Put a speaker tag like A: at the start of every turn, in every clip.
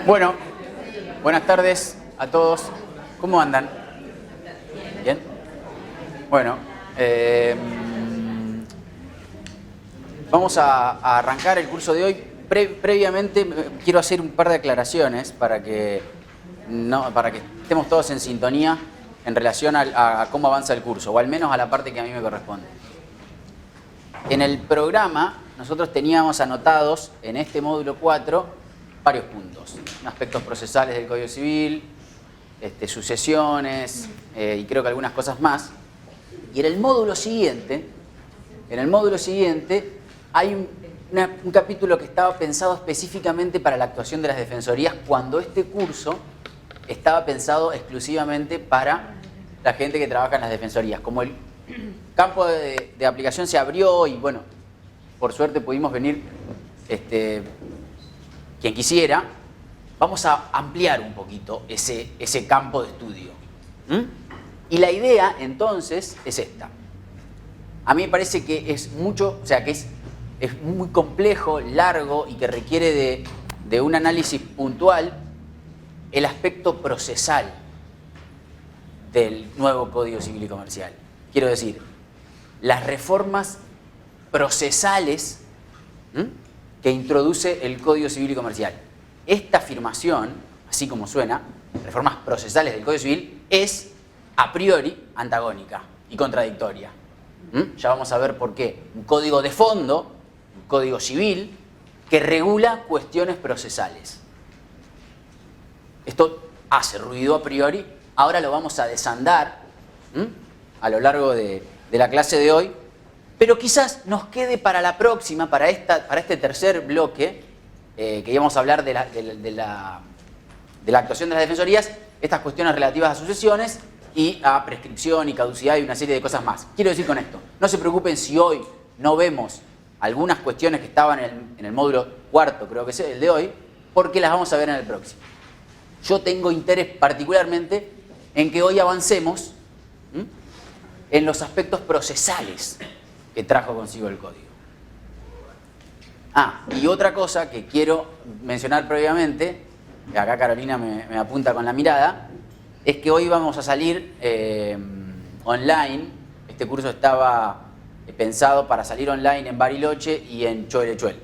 A: Bueno, buenas tardes a todos. ¿Cómo andan? ¿Bien? Bueno, vamos a arrancar el curso de hoy. Previamente quiero hacer un par de aclaraciones para que estemos todos en sintonía en relación a cómo avanza el curso, o al menos a la parte que a mí me corresponde. En el programa nosotros teníamos anotados en este módulo 4 varios puntos, aspectos procesales del Código Civil, sucesiones y creo que algunas cosas más. Y en el módulo siguiente hay un capítulo que estaba pensado específicamente para la actuación de las defensorías, cuando este curso estaba pensado exclusivamente para la gente que trabaja en las defensorías. Como el campo de aplicación se abrió y bueno, por suerte pudimos venir quien quisiera, vamos a ampliar un poquito ese campo de estudio. Y la idea entonces es esta. A mí me parece que es mucho, o sea, que es muy complejo, largo y que requiere de un análisis puntual el aspecto procesal del nuevo Código Civil y Comercial. Quiero decir, las reformas procesales que introduce el Código Civil y Comercial. Esta afirmación, así como suena, reformas procesales del Código Civil, es a priori antagónica y contradictoria. Ya vamos a ver por qué. Un código de fondo, un código civil, que regula cuestiones procesales. Esto hace ruido a priori, ahora lo vamos a desandar a lo largo de la clase de hoy, pero quizás nos quede para la próxima, para este tercer bloque, que íbamos a hablar de la actuación de las defensorías, estas cuestiones relativas a sucesiones y a prescripción y caducidad y una serie de cosas más. Quiero decir con esto, no se preocupen si hoy no vemos algunas cuestiones que estaban en el módulo cuarto, creo que es el de hoy, porque las vamos a ver en el próximo. Yo tengo interés particularmente en que hoy avancemos en los aspectos procesales que trajo consigo el código. Y otra cosa que quiero mencionar previamente, que acá Carolina me apunta con la mirada, es que hoy vamos a salir online. Este curso estaba pensado para salir online en Bariloche y en Choelechuel.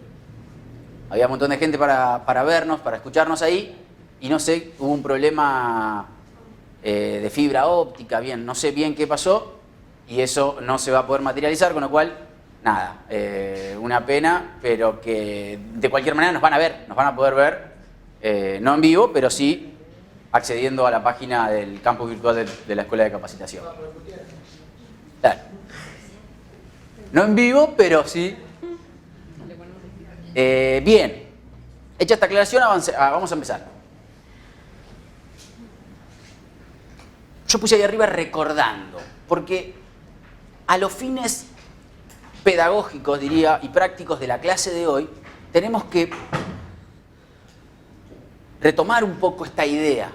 A: Había un montón de gente para vernos, para escucharnos ahí, y no sé, hubo un problema de fibra óptica, bien, no sé bien qué pasó, y eso no se va a poder materializar, con lo cual, nada, una pena, pero que de cualquier manera nos van a ver, nos van a poder ver, no en vivo, pero sí accediendo a la página del campus virtual de la Escuela de Capacitación. Claro. No en vivo, pero sí. Bien, hecha esta aclaración, vamos a empezar. Yo puse ahí arriba recordando, porque a los fines pedagógicos, diría, y prácticos de la clase de hoy, tenemos que retomar un poco esta idea.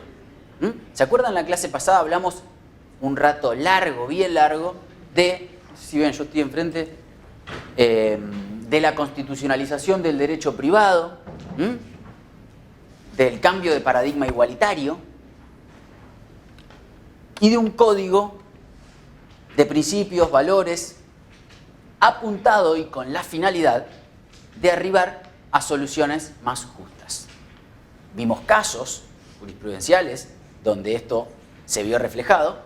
A: ¿Se acuerdan? En la clase pasada hablamos un rato largo, bien largo, si ven, yo estoy enfrente, de la constitucionalización del derecho privado, del cambio de paradigma igualitario y de un código de principios, valores, apuntado y con la finalidad de arribar a soluciones más justas. Vimos casos jurisprudenciales donde esto se vio reflejado.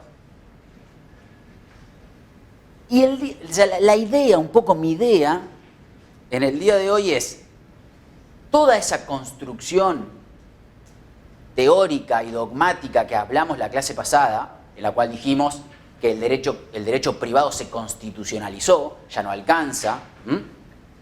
A: Y la idea, un poco mi idea, en el día de hoy es toda esa construcción teórica y dogmática que hablamos la clase pasada, en la cual dijimos que el derecho privado se constitucionalizó, ya no alcanza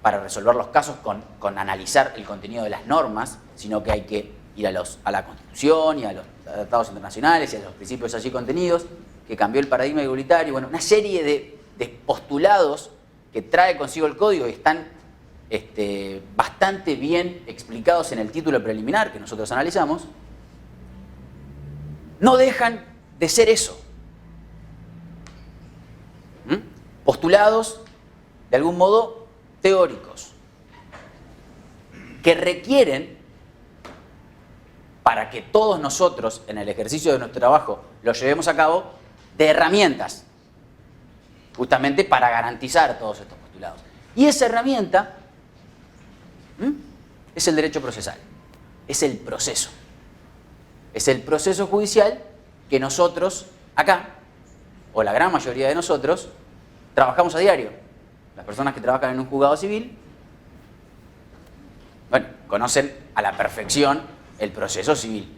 A: para resolver los casos con analizar el contenido de las normas, sino que hay que ir a la Constitución y a los tratados internacionales y a los principios allí contenidos, que cambió el paradigma igualitario, bueno, una serie de postulados que trae consigo el código y están bastante bien explicados en el título preliminar que nosotros analizamos, no dejan de ser eso. Postulados, de algún modo, teóricos, que requieren para que todos nosotros, en el ejercicio de nuestro trabajo, lo llevemos a cabo, de herramientas, justamente para garantizar todos estos postulados. Y esa herramienta es el derecho procesal, es el proceso. Es el proceso judicial que nosotros, acá, o la gran mayoría de nosotros, trabajamos a diario. Las personas que trabajan en un juzgado civil, bueno, conocen a la perfección el proceso civil.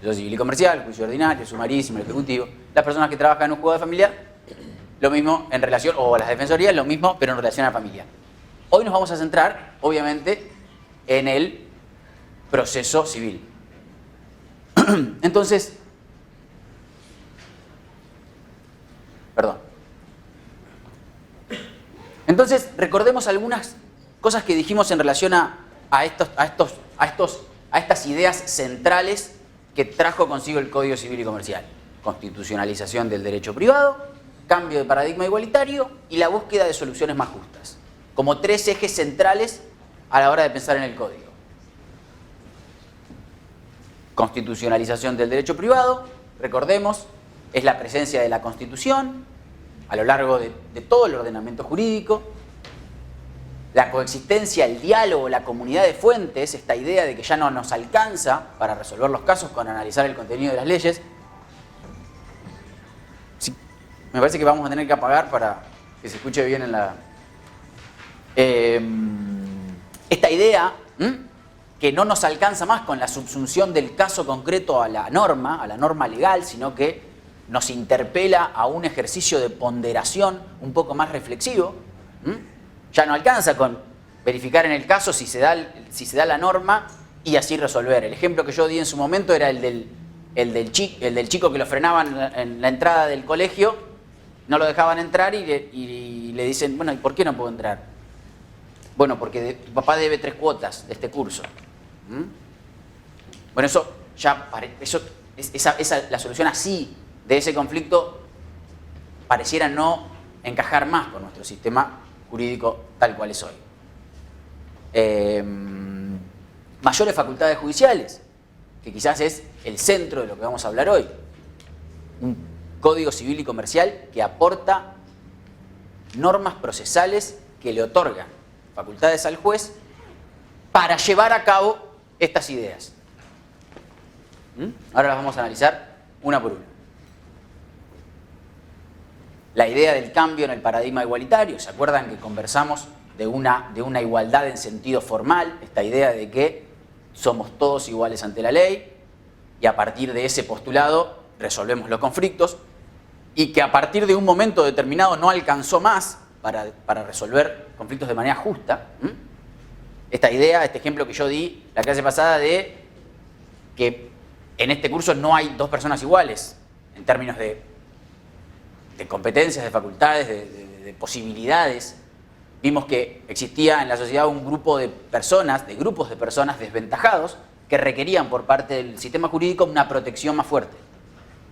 A: Proceso civil y comercial, juicio ordinario, sumarísimo, el ejecutivo. Las personas que trabajan en un juzgado de familia, lo mismo en relación, o las defensorías, lo mismo, pero en relación a la familia. Hoy nos vamos a centrar, obviamente, en el proceso civil. Entonces, recordemos algunas cosas que dijimos en relación a estas ideas centrales que trajo consigo el Código Civil y Comercial. Constitucionalización del derecho privado, cambio de paradigma igualitario y la búsqueda de soluciones más justas, como tres ejes centrales a la hora de pensar en el Código. Constitucionalización del derecho privado, recordemos, es la presencia de la Constitución a lo largo de todo el ordenamiento jurídico. La coexistencia, el diálogo, la comunidad de fuentes, esta idea de que ya no nos alcanza para resolver los casos con analizar el contenido de las leyes. Sí, me parece que vamos a tener que apagar para que se escuche bien en la... esta idea que no nos alcanza más con la subsunción del caso concreto a la norma legal, sino que nos interpela a un ejercicio de ponderación un poco más reflexivo. Ya no alcanza con verificar en el caso si se da la norma y así resolver. El ejemplo que yo di en su momento era el del chico que lo frenaban en la entrada del colegio, no lo dejaban entrar y le dicen, bueno, ¿y por qué no puedo entrar? Bueno, porque tu papá debe 3 cuotas de este curso. Bueno, la solución así de ese conflicto pareciera no encajar más con nuestro sistema jurídico tal cual es hoy. Mayores facultades judiciales, que quizás es el centro de lo que vamos a hablar hoy. Un código civil y comercial que aporta normas procesales que le otorgan facultades al juez para llevar a cabo estas ideas. Ahora las vamos a analizar una por una. La idea del cambio en el paradigma igualitario. ¿Se acuerdan que conversamos de una igualdad en sentido formal? Esta idea de que somos todos iguales ante la ley y a partir de ese postulado resolvemos los conflictos y que a partir de un momento determinado no alcanzó más para resolver conflictos de manera justa. Esta idea, este ejemplo que yo di la clase pasada de que en este curso no hay 2 personas iguales en términos de competencias, de facultades, de posibilidades. Vimos que existía en la sociedad un grupo de personas, de grupos de personas desventajados que requerían por parte del sistema jurídico una protección más fuerte.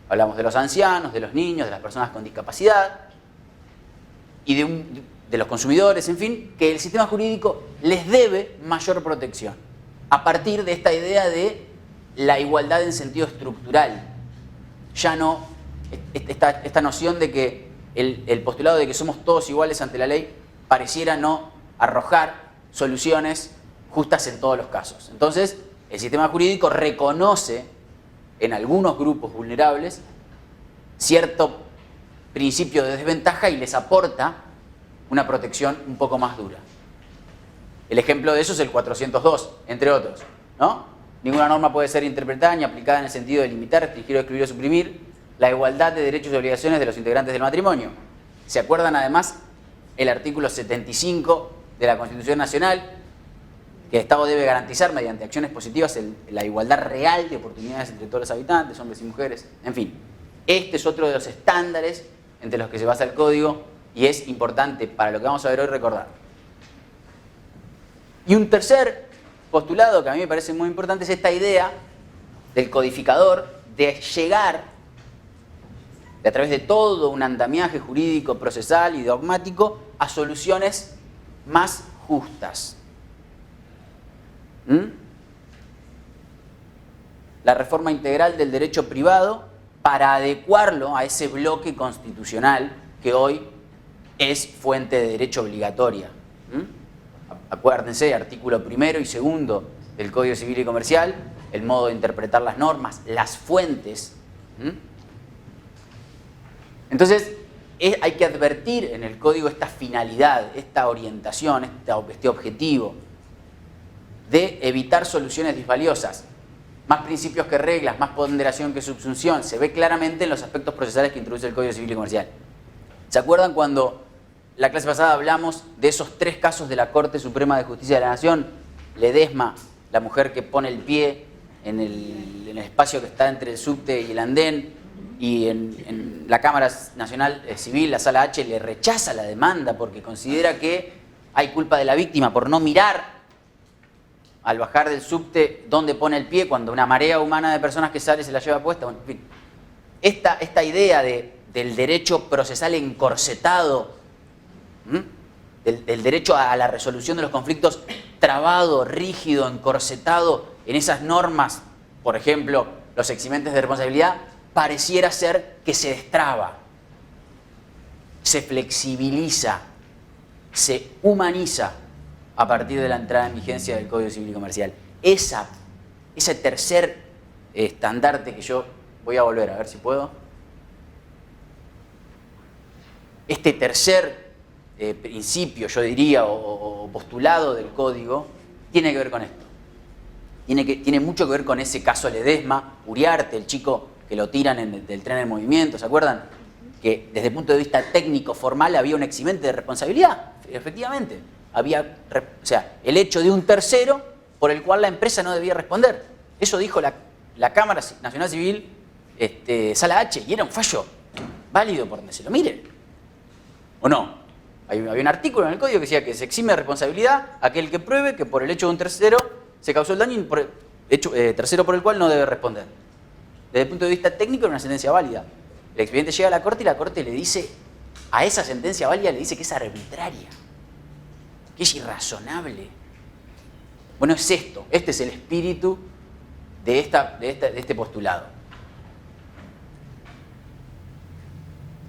A: Hablamos de los ancianos, de los niños, de las personas con discapacidad y de los consumidores, en fin, que el sistema jurídico les debe mayor protección a partir de esta idea de la igualdad en sentido estructural. Ya no esta noción de que el postulado de que somos todos iguales ante la ley pareciera no arrojar soluciones justas en todos los casos. Entonces, el sistema jurídico reconoce en algunos grupos vulnerables cierto principio de desventaja y les aporta una protección un poco más dura. El ejemplo de eso es el 402, entre otros, ¿no? Ninguna norma puede ser interpretada ni aplicada en el sentido de limitar, restringir, excluir o suprimir la igualdad de derechos y obligaciones de los integrantes del matrimonio. ¿Se acuerdan además el artículo 75 de la Constitución Nacional? Que el Estado debe garantizar mediante acciones positivas la igualdad real de oportunidades entre todos los habitantes, hombres y mujeres. En fin, este es otro de los estándares entre los que se basa el Código y es importante para lo que vamos a ver hoy recordar. Y un tercer postulado que a mí me parece muy importante es esta idea del codificador de llegar a través de todo un andamiaje jurídico, procesal y dogmático a soluciones más justas. la reforma integral del derecho privado para adecuarlo a ese bloque constitucional que hoy es fuente de derecho obligatoria. Acuérdense, artículo 1 y 2 del Código Civil y Comercial, el modo de interpretar las normas, las fuentes. Entonces, hay que advertir en el código esta finalidad, esta orientación, este objetivo de evitar soluciones disvaliosas. Más principios que reglas, más ponderación que subsunción. Se ve claramente en los aspectos procesales que introduce el Código Civil y Comercial. ¿Se acuerdan cuando la clase pasada hablamos de esos 3 casos de la Corte Suprema de Justicia de la Nación? Ledesma, la mujer que pone el pie en el espacio que está entre el subte y el andén, y en la Cámara Nacional Civil, la Sala H, le rechaza la demanda porque considera que hay culpa de la víctima por no mirar al bajar del subte dónde pone el pie cuando una marea humana de personas que sale se la lleva puesta. Bueno, en fin, esta idea del derecho procesal encorsetado, del derecho a la resolución de los conflictos trabado, rígido, encorsetado en esas normas, por ejemplo, los eximentes de responsabilidad, pareciera ser que se destraba, se flexibiliza, se humaniza a partir de la entrada en vigencia del Código Civil y Comercial. Ese tercer estandarte que yo voy a volver a ver si puedo. Este tercer principio, yo diría, o postulado del Código, tiene que ver con esto. Tiene mucho que ver con ese caso Ledesma, Uriarte, el chico que lo tiran del tren en movimiento, ¿se acuerdan? Que desde el punto de vista técnico, formal, había un eximente de responsabilidad, efectivamente. Había, o sea, el hecho de un tercero por el cual la empresa no debía responder. Eso dijo la Cámara Nacional Civil, Sala H, y era un fallo válido por donde se lo mire. ¿O no? Había un artículo en el código que decía que se exime de responsabilidad aquel que pruebe que por el hecho de un tercero se causó el daño y por tercero por el cual no debe responder. Desde el punto de vista técnico era una sentencia válida. El expediente llega a la Corte y la Corte le dice, a esa sentencia válida le dice que es arbitraria, que es irrazonable. Bueno, es esto, este es el espíritu de este postulado.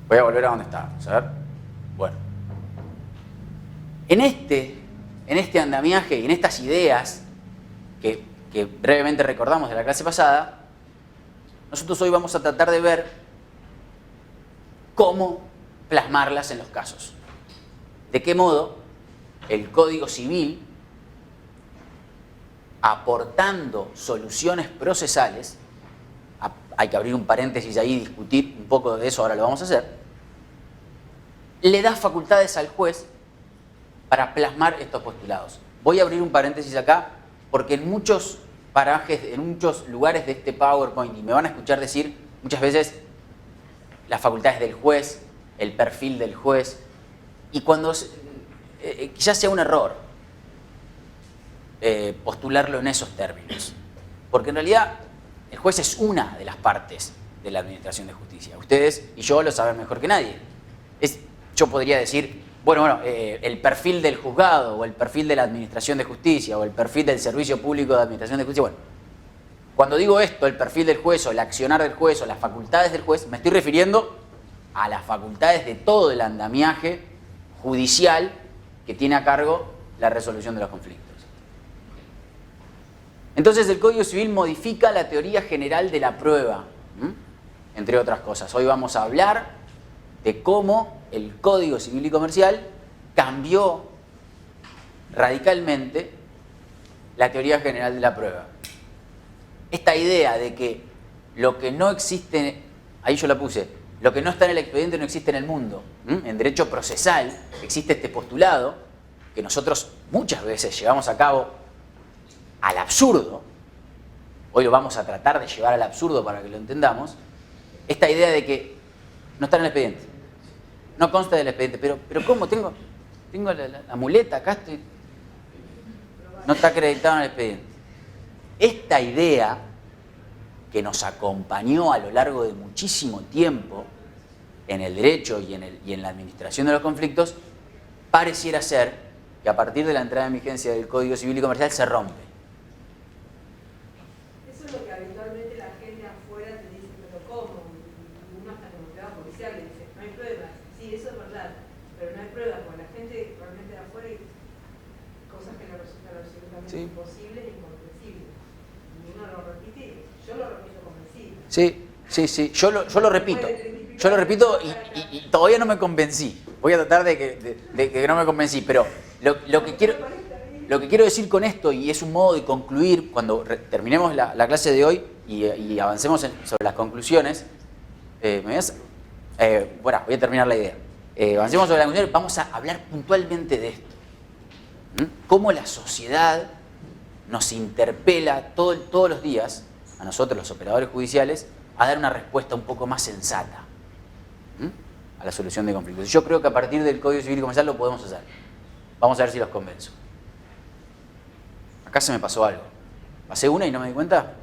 A: Voy a volver a donde estábamos, a ver. Bueno. En este andamiaje y en estas ideas que brevemente recordamos de la clase pasada, nosotros hoy vamos a tratar de ver cómo plasmarlas en los casos. De qué modo el Código Civil, aportando soluciones procesales, hay que abrir un paréntesis ahí y discutir un poco de eso, ahora lo vamos a hacer, le da facultades al juez para plasmar estos postulados. Voy a abrir un paréntesis acá porque en muchos parajes, en muchos lugares de este PowerPoint, y me van a escuchar decir muchas veces las facultades del juez, el perfil del juez, y cuando quizás sea un error postularlo en esos términos, porque en realidad el juez es una de las partes de la administración de justicia. Ustedes y yo lo saben mejor que nadie. Yo podría decir, bueno, el perfil del juzgado, o el perfil de la administración de justicia, o el perfil del servicio público de administración de justicia. Bueno, cuando digo esto, el perfil del juez, o el accionar del juez, o las facultades del juez, me estoy refiriendo a las facultades de todo el andamiaje judicial que tiene a cargo la resolución de los conflictos. Entonces el Código Civil modifica la teoría general de la prueba, entre otras cosas. Hoy vamos a hablar de cómo el Código Civil y Comercial cambió radicalmente la teoría general de la prueba. Esta idea de que lo que no existe, ahí yo la puse, lo que no está en el expediente no existe en el mundo. En derecho procesal existe este postulado que nosotros muchas veces llevamos a cabo al absurdo. Hoy lo vamos a tratar de llevar al absurdo para que lo entendamos. Esta idea de que no está en el expediente, no consta del expediente, pero ¿cómo? Tengo la muleta, acá estoy, no está acreditado en el expediente. Esta idea que nos acompañó a lo largo de muchísimo tiempo en el derecho y en la administración de los conflictos, pareciera ser que a partir de la entrada en vigencia del Código Civil y Comercial se rompe.
B: Eso es lo que habitualmente eso es verdad, pero no hay pruebas, porque la gente realmente de afuera hay cosas que le resultan absolutamente imposibles e incomprensibles. Y uno lo repite, yo lo repito convencido.
A: Sí, yo lo repito y todavía no me convencí. Voy a tratar de que no me convencí, pero lo que quiero decir con esto, y es un modo de concluir, cuando terminemos la clase de hoy y avancemos sobre las conclusiones, bueno, voy a terminar la idea. Avancemos sobre las conclusiones, vamos a hablar puntualmente de esto. Cómo la sociedad nos interpela todos los días, a nosotros los operadores judiciales, a dar una respuesta un poco más sensata a la solución de conflictos. Yo creo que a partir del Código Civil y Comercial lo podemos hacer. Vamos a ver si los convenzo. Acá se me pasó algo. Pasé una y no me di cuenta.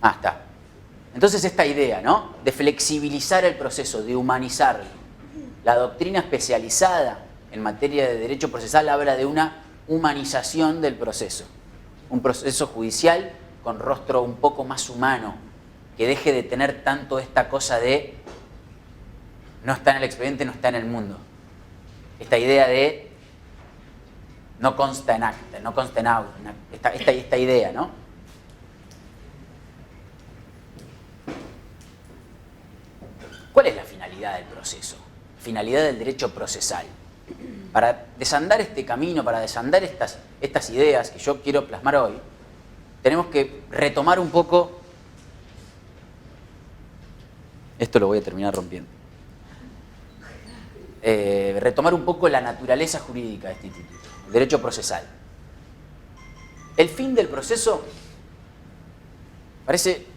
A: Ah, está. Entonces esta idea, ¿no?, de flexibilizar el proceso, de humanizarlo. La doctrina especializada en materia de derecho procesal habla de una humanización del proceso. Un proceso judicial con rostro un poco más humano, que deje de tener tanto esta cosa de no está en el expediente, no está en el mundo. Esta idea de no consta en acta, no consta en auto, esta idea, ¿no? ¿Cuál es la finalidad del proceso? Finalidad del derecho procesal. Para desandar este camino, para desandar estas ideas que yo quiero plasmar hoy, tenemos que retomar un poco. Esto lo voy a terminar rompiendo. Retomar un poco la naturaleza jurídica de este instituto, el derecho procesal. El fin del proceso, parece,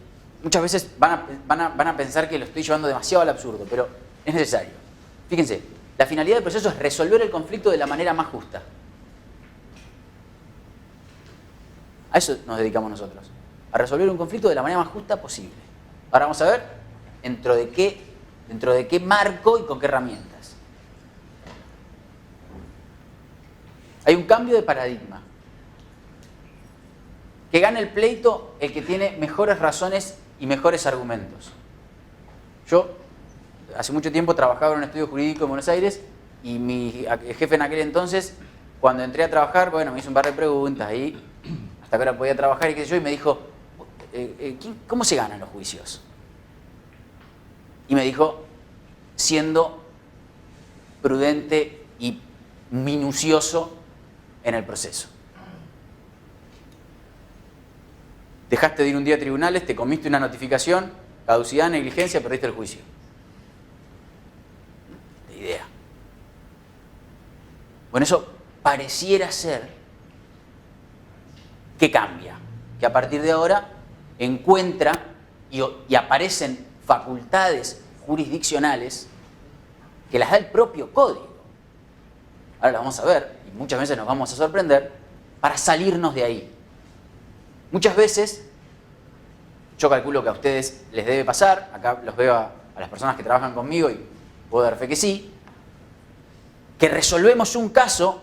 A: muchas veces van a pensar que lo estoy llevando demasiado al absurdo, pero es necesario. Fíjense, la finalidad del proceso es resolver el conflicto de la manera más justa. A eso nos dedicamos nosotros, a resolver un conflicto de la manera más justa posible. Ahora vamos a ver dentro de qué marco y con qué herramientas. Hay un cambio de paradigma. Que gane el pleito el que tiene mejores razones y mejores argumentos. Yo hace mucho tiempo trabajaba en un estudio jurídico en Buenos Aires y mi jefe en aquel entonces, cuando entré a trabajar, bueno, me hizo un par de preguntas ahí, hasta que ahora podía trabajar y qué sé yo, y me dijo, ¿cómo se ganan los juicios? Y me dijo, siendo prudente y minucioso en el proceso. Dejaste de ir un día a tribunales, te comiste una notificación, caducidad, negligencia, perdiste el juicio. De idea. Bueno, eso pareciera ser que cambia, que a partir de ahora encuentra y aparecen facultades jurisdiccionales que las da el propio código. Ahora las vamos a ver y muchas veces nos vamos a sorprender para salirnos de ahí. Muchas veces, yo calculo que a ustedes les debe pasar, acá los veo a las personas que trabajan conmigo y puedo dar fe que sí, que resolvemos un caso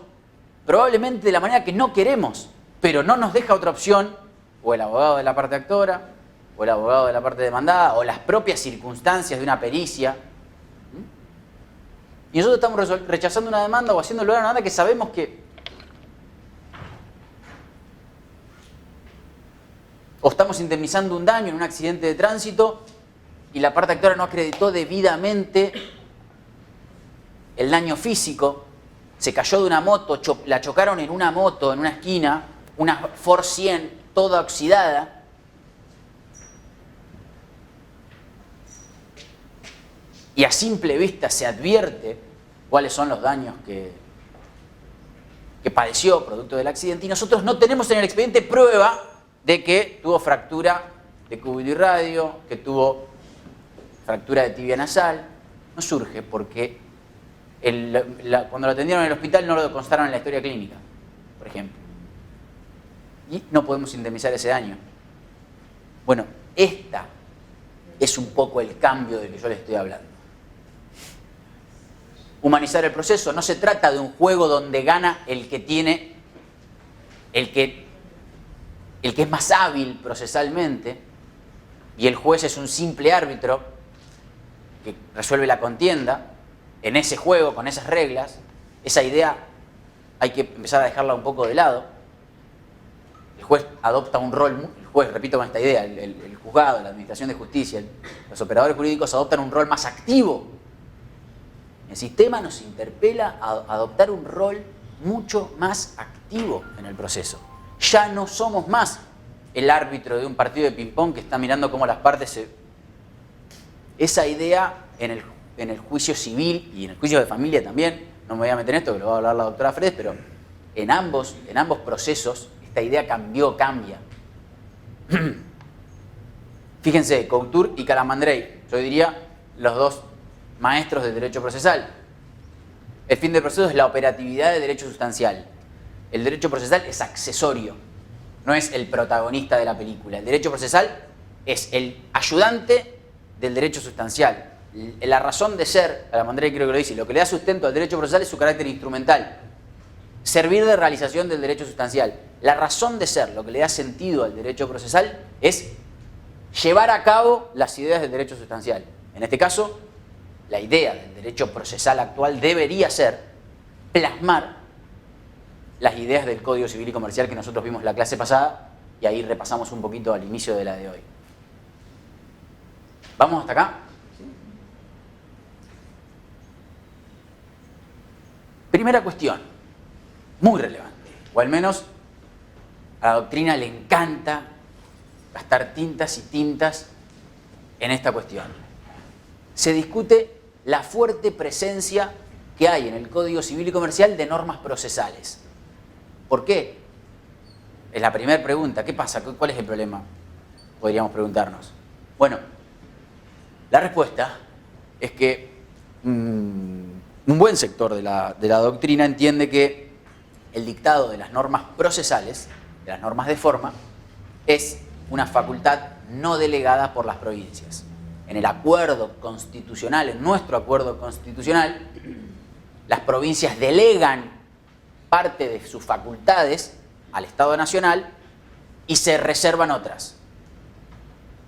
A: probablemente de la manera que no queremos, pero no nos deja otra opción, o el abogado de la parte actora, o el abogado de la parte demandada, o las propias circunstancias de una pericia. Y nosotros estamos rechazando una demanda o haciendo lugar a una demanda que sabemos que o estamos indemnizando un daño en un accidente de tránsito y la parte actora no acreditó debidamente el daño físico, se cayó de una moto, la chocaron en una moto, en una esquina, una Ford 100 toda oxidada. Y a simple vista se advierte cuáles son los daños que padeció producto del accidente y nosotros no tenemos en el expediente prueba de que tuvo fractura de cúbito y radio, que tuvo fractura de tibia nasal. No surge porque cuando lo atendieron en el hospital no lo constaron en la historia clínica, por ejemplo. Y no podemos indemnizar ese daño. Bueno, esta es un poco el cambio del que yo les estoy hablando. Humanizar el proceso. No se trata de un juego donde gana el que tiene, el que es más hábil procesalmente, y el juez es un simple árbitro que resuelve la contienda en ese juego, con esas reglas, esa idea hay que empezar a dejarla un poco de lado. El juez adopta un rol, el juez, repito con esta idea, el juzgado, la administración de justicia, los operadores jurídicos adoptan un rol más activo. El sistema nos interpela a adoptar un rol mucho más activo en el proceso. Ya no somos más el árbitro de un partido de ping-pong que está mirando cómo las partes se... Esa idea en el juicio civil y en el juicio de familia también, no me voy a meter en esto, que lo va a hablar la doctora Fredes, pero en ambos procesos esta idea cambia. Fíjense, Couture y Calamandrei, yo diría los dos maestros del derecho procesal. El fin del proceso es la operatividad del derecho sustancial. El derecho procesal es accesorio, no es el protagonista de la película. El derecho procesal es el ayudante del derecho sustancial. La razón de ser, Calamandrei creo que lo dice, lo que le da sustento al derecho procesal es su carácter instrumental. Servir de realización del derecho sustancial. La razón de ser, lo que le da sentido al derecho procesal, es llevar a cabo las ideas del derecho sustancial. En este caso, la idea del derecho procesal actual debería ser plasmar las ideas del Código Civil y Comercial que nosotros vimos la clase pasada y ahí repasamos un poquito al inicio de la de hoy. ¿Vamos hasta acá? Primera cuestión, muy relevante, o al menos a la doctrina le encanta gastar tintas y tintas en esta cuestión. Se discute la fuerte presencia que hay en el Código Civil y Comercial de normas procesales. ¿Por qué? Es la primera pregunta. ¿Qué pasa? ¿Cuál es el problema? Podríamos preguntarnos. Bueno, la respuesta es que un buen sector de la doctrina entiende que el dictado de las normas procesales, de las normas de forma, es una facultad no delegada por las provincias. En el acuerdo constitucional, en nuestro acuerdo constitucional, las provincias delegan parte de sus facultades al Estado Nacional y se reservan otras.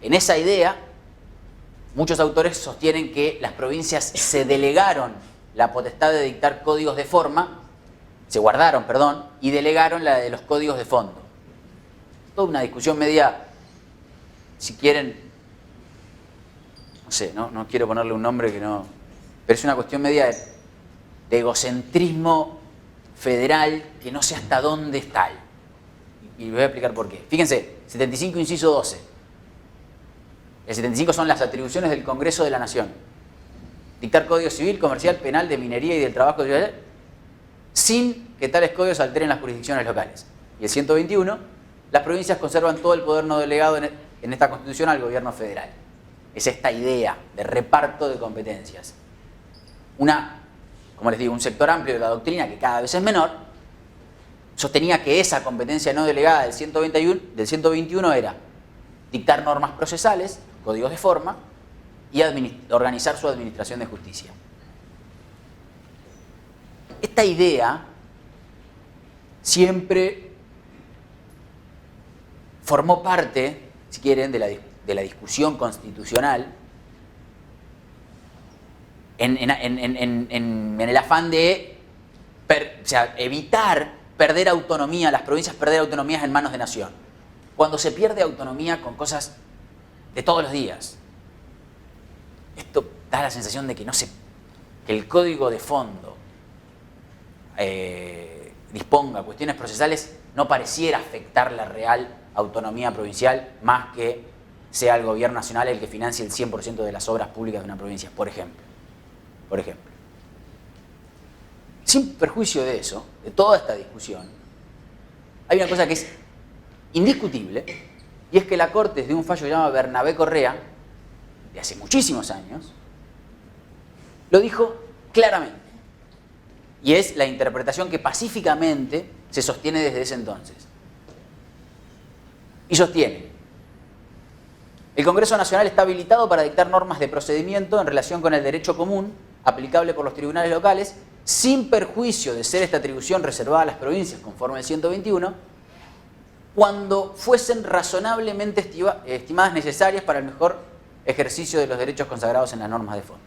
A: En esa idea, muchos autores sostienen que las provincias se delegaron la potestad de dictar códigos de forma, se guardaron, perdón, y delegaron la de los códigos de fondo. Toda una discusión media, si quieren, no sé, no quiero ponerle un nombre que no, pero es una cuestión media de egocentrismo federal que no sé hasta dónde es tal. Y les voy a explicar por qué. Fíjense, 75 inciso 12. El 75 son las atribuciones del Congreso de la Nación. Dictar código civil, comercial, penal, de minería y del trabajo ciudadano, sin que tales códigos alteren las jurisdicciones locales. Y el 121, las provincias conservan todo el poder no delegado en esta Constitución al gobierno federal. Es esta idea de reparto de competencias. Como les digo, un sector amplio de la doctrina, que cada vez es menor, sostenía que esa competencia no delegada del 121 era dictar normas procesales, códigos de forma, y organizar su administración de justicia. Esta idea siempre formó parte, si quieren, de la discusión constitucional en el afán de evitar perder autonomía, las provincias perder autonomías en manos de nación. Cuando se pierde autonomía con cosas de todos los días, esto da la sensación de que que el código de fondo disponga cuestiones procesales, no pareciera afectar la real autonomía provincial, más que sea el gobierno nacional el que financie el 100% de las obras públicas de una provincia, por ejemplo. Sin perjuicio de eso, de toda esta discusión, hay una cosa que es indiscutible, y es que la Corte, de un fallo que se llama Bernabé Correa, de hace muchísimos años, lo dijo claramente. Y es la interpretación que pacíficamente se sostiene desde ese entonces. Y sostiene: el Congreso Nacional está habilitado para dictar normas de procedimiento en relación con el derecho común aplicable por los tribunales locales, sin perjuicio de ser esta atribución reservada a las provincias conforme al 121, cuando fuesen razonablemente estimadas necesarias para el mejor ejercicio de los derechos consagrados en las normas de fondo.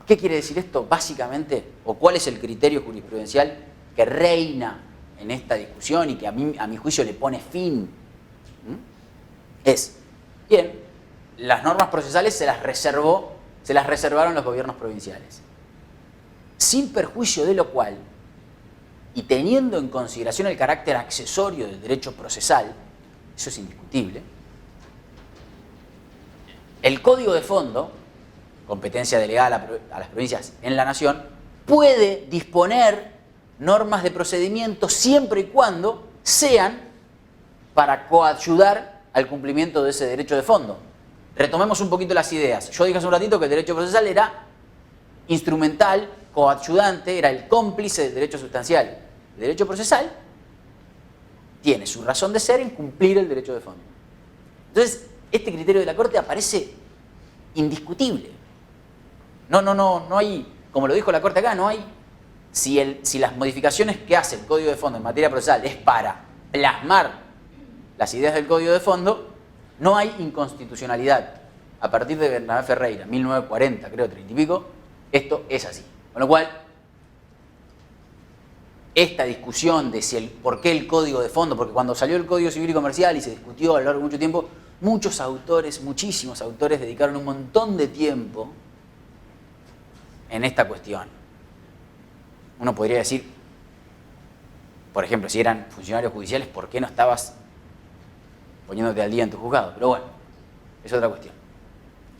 A: ¿Qué quiere decir esto? Básicamente, o cuál es el criterio jurisprudencial que reina en esta discusión y que a mi juicio le pone fin, es, bien, las normas procesales se las reservaron los gobiernos provinciales. Sin perjuicio de lo cual, y teniendo en consideración el carácter accesorio del derecho procesal, eso es indiscutible, el Código de Fondo, competencia delegada a las provincias en la Nación, puede disponer normas de procedimiento siempre y cuando sean para coayudar al cumplimiento de ese derecho de fondo. Retomemos un poquito las ideas. Yo dije hace un ratito que el derecho procesal era instrumental, coayudante, era el cómplice del derecho sustancial. El derecho procesal tiene su razón de ser en cumplir el derecho de fondo. Entonces, este criterio de la Corte aparece indiscutible. No hay, como lo dijo la Corte acá, no hay, si las modificaciones que hace el Código de Fondo en materia procesal es para plasmar las ideas del Código de Fondo, no hay inconstitucionalidad. A partir de Bernabé Ferreira, 1940, creo, 30 y pico, esto es así. Con lo cual, esta discusión de por qué el Código de Fondo, porque cuando salió el Código Civil y Comercial y se discutió a lo largo de mucho tiempo, muchos autores, muchísimos autores dedicaron un montón de tiempo en esta cuestión. Uno podría decir, por ejemplo, si eran funcionarios judiciales, ¿por qué no estabas poniéndote al día en tu juzgado? Pero bueno, es otra cuestión.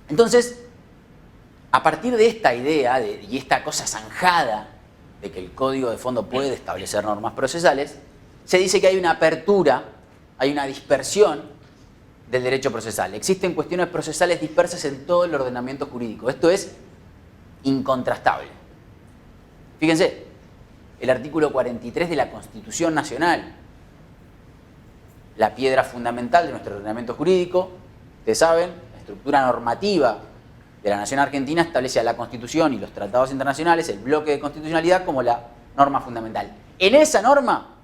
A: Entonces, a partir de esta idea y esta cosa zanjada de que el Código de Fondo puede establecer normas procesales, se dice que hay una apertura, hay una dispersión del derecho procesal. Existen cuestiones procesales dispersas en todo el ordenamiento jurídico. Esto es incontrastable. Fíjense, el artículo 43 de la Constitución Nacional, la piedra fundamental de nuestro ordenamiento jurídico, ustedes saben, la estructura normativa de la Nación Argentina establece a la Constitución y los tratados internacionales, el bloque de constitucionalidad, como la norma fundamental. En esa norma,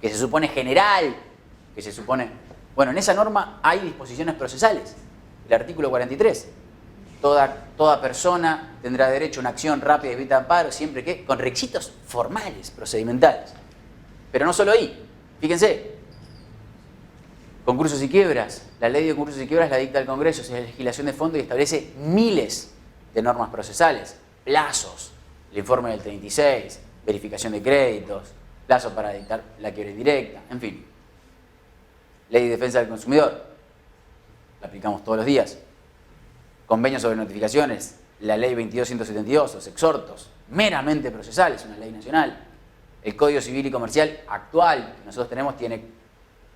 A: que se supone general, bueno, en esa norma hay disposiciones procesales. El artículo 43. Toda persona tendrá derecho a una acción rápida y evita amparo, siempre que con requisitos formales, procedimentales. Pero no solo ahí. Fíjense, concursos y quiebras. La ley de concursos y quiebras la dicta el Congreso, es la legislación de fondo y establece miles de normas procesales, plazos, el informe del 36, verificación de créditos, plazo para dictar la quiebra indirecta, en fin. Ley de defensa del consumidor, la aplicamos todos los días. Convenios sobre notificaciones, la ley 22.172, los exhortos, meramente procesales, una ley nacional. El Código Civil y Comercial actual que nosotros tenemos tiene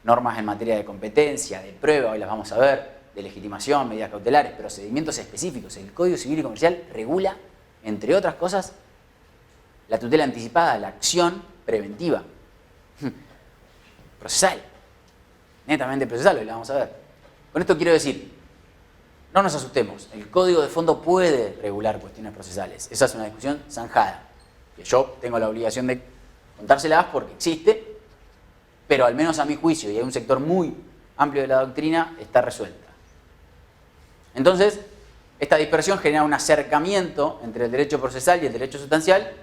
A: normas en materia de competencia, de prueba, hoy las vamos a ver, de legitimación, medidas cautelares, procedimientos específicos. El Código Civil y Comercial regula, entre otras cosas, la tutela anticipada, la acción preventiva. Procesal. Netamente procesal, hoy la vamos a ver. Con esto quiero decir, no nos asustemos, el Código de Fondo puede regular cuestiones procesales. Esa es una discusión zanjada, que yo tengo la obligación de contárselas porque existe, pero al menos a mi juicio, y hay un sector muy amplio de la doctrina, está resuelta. Entonces, esta dispersión genera un acercamiento entre el derecho procesal y el derecho sustancial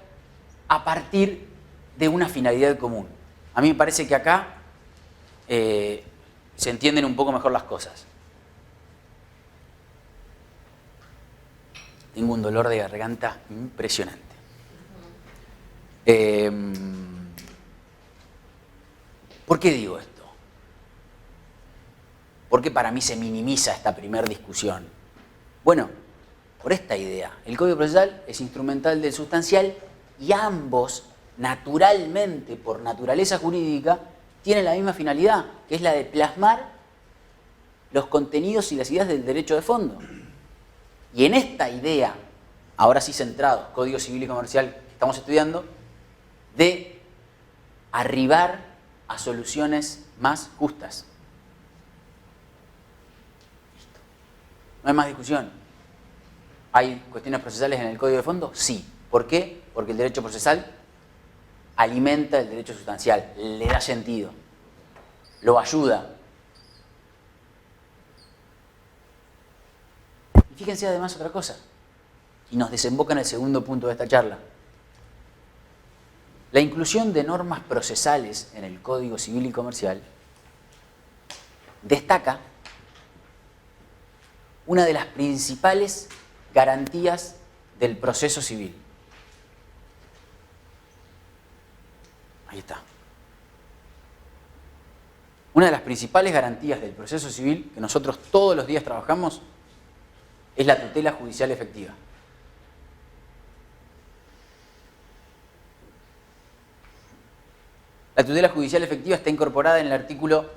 A: a partir de una finalidad común. A mí me parece que acá se entienden un poco mejor las cosas. Tengo un dolor de garganta impresionante. ¿Por qué digo esto? ¿Por qué para mí se minimiza esta primera discusión? Bueno, por esta idea. El Código Procesal es instrumental del sustancial y ambos, naturalmente, por naturaleza jurídica, tienen la misma finalidad, que es la de plasmar los contenidos y las ideas del derecho de fondo. Y en esta idea, ahora sí centrados, Código Civil y Comercial que estamos estudiando, de arribar a soluciones más justas. Listo. No hay más discusión. ¿Hay cuestiones procesales en el Código de Fondo? Sí. ¿Por qué? Porque el derecho procesal alimenta el derecho sustancial, le da sentido, lo ayuda. Y fíjense además otra cosa, y nos desemboca en el segundo punto de esta charla. La inclusión de normas procesales en el Código Civil y Comercial destaca una de las principales garantías del proceso civil. Ahí está. Una de las principales garantías del proceso civil que nosotros todos los días trabajamos es la tutela judicial efectiva. La tutela judicial efectiva está incorporada en el artículo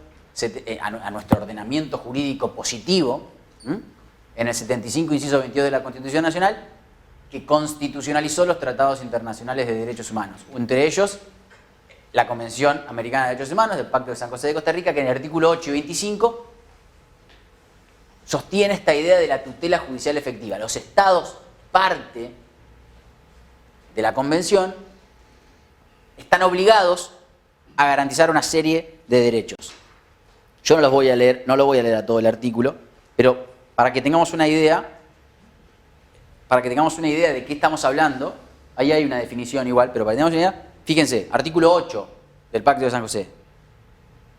A: a nuestro ordenamiento jurídico positivo, en el 75, inciso 22 de la Constitución Nacional, que constitucionalizó los tratados internacionales de derechos humanos. Entre ellos, la Convención Americana de Derechos Humanos, del Pacto de San José de Costa Rica, que en el artículo 8 y 25 sostiene esta idea de la tutela judicial efectiva. Los estados, parte de la Convención, están obligados a garantizar una serie de derechos. Yo no los voy a leer, no lo voy a leer a todo el artículo, pero para que tengamos una idea, de qué estamos hablando, ahí hay una definición igual, pero para que tengamos una idea, fíjense, artículo 8 del Pacto de San José.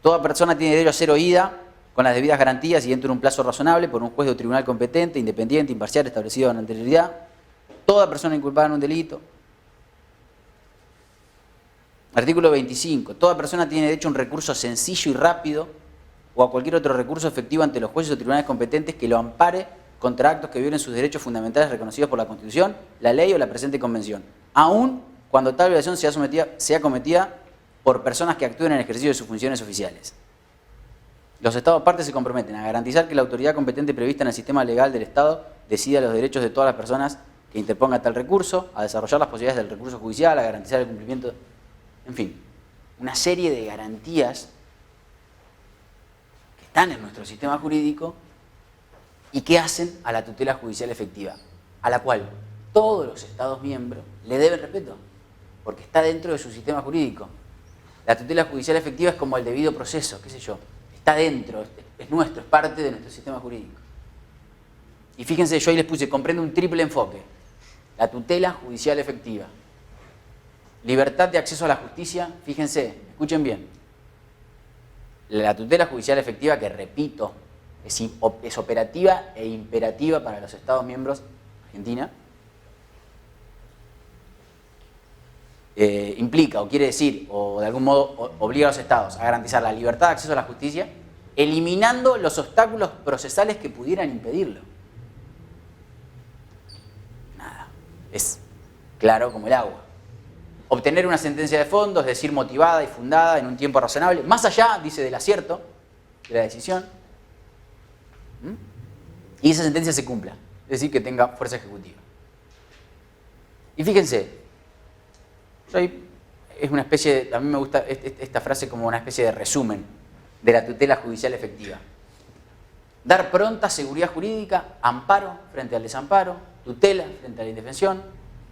A: Toda persona tiene derecho a ser oída con las debidas garantías y dentro de un plazo razonable por un juez o tribunal competente, independiente, imparcial, establecido con anterioridad. Toda persona inculpada en un delito. Artículo 25. Toda persona tiene derecho a un recurso sencillo y rápido o a cualquier otro recurso efectivo ante los jueces o tribunales competentes que lo ampare contra actos que violen sus derechos fundamentales reconocidos por la Constitución, la ley o la presente convención, aun cuando tal violación sea cometida por personas que actúen en el ejercicio de sus funciones oficiales. Los Estados partes se comprometen a garantizar que la autoridad competente prevista en el sistema legal del Estado decida los derechos de todas las personas que interpongan tal recurso, a desarrollar las posibilidades del recurso judicial, a garantizar el cumplimiento, en fin, una serie de garantías que están en nuestro sistema jurídico y que hacen a la tutela judicial efectiva, a la cual todos los Estados miembros le deben respeto, porque está dentro de su sistema jurídico. La tutela judicial efectiva es como el debido proceso, qué sé yo, está dentro, es nuestro, es parte de nuestro sistema jurídico. Y fíjense, yo ahí les puse, comprende un triple enfoque. La tutela judicial efectiva. Libertad de acceso a la justicia, fíjense, escuchen bien. La tutela judicial efectiva, que repito, es operativa e imperativa para los Estados miembros, Argentina, implica o quiere decir, o de algún modo obliga a los Estados a garantizar la libertad de acceso a la justicia, eliminando los obstáculos procesales que pudieran impedirlo. Nada, es claro como el agua. Obtener una sentencia de fondo, es decir, motivada y fundada en un tiempo razonable, más allá, dice, del acierto de la decisión, y esa sentencia se cumpla, es decir, que tenga fuerza ejecutiva. Y fíjense, es una especie de, a mí me gusta esta frase como una especie de resumen de la tutela judicial efectiva. Dar pronta seguridad jurídica, amparo frente al desamparo, tutela frente a la indefensión,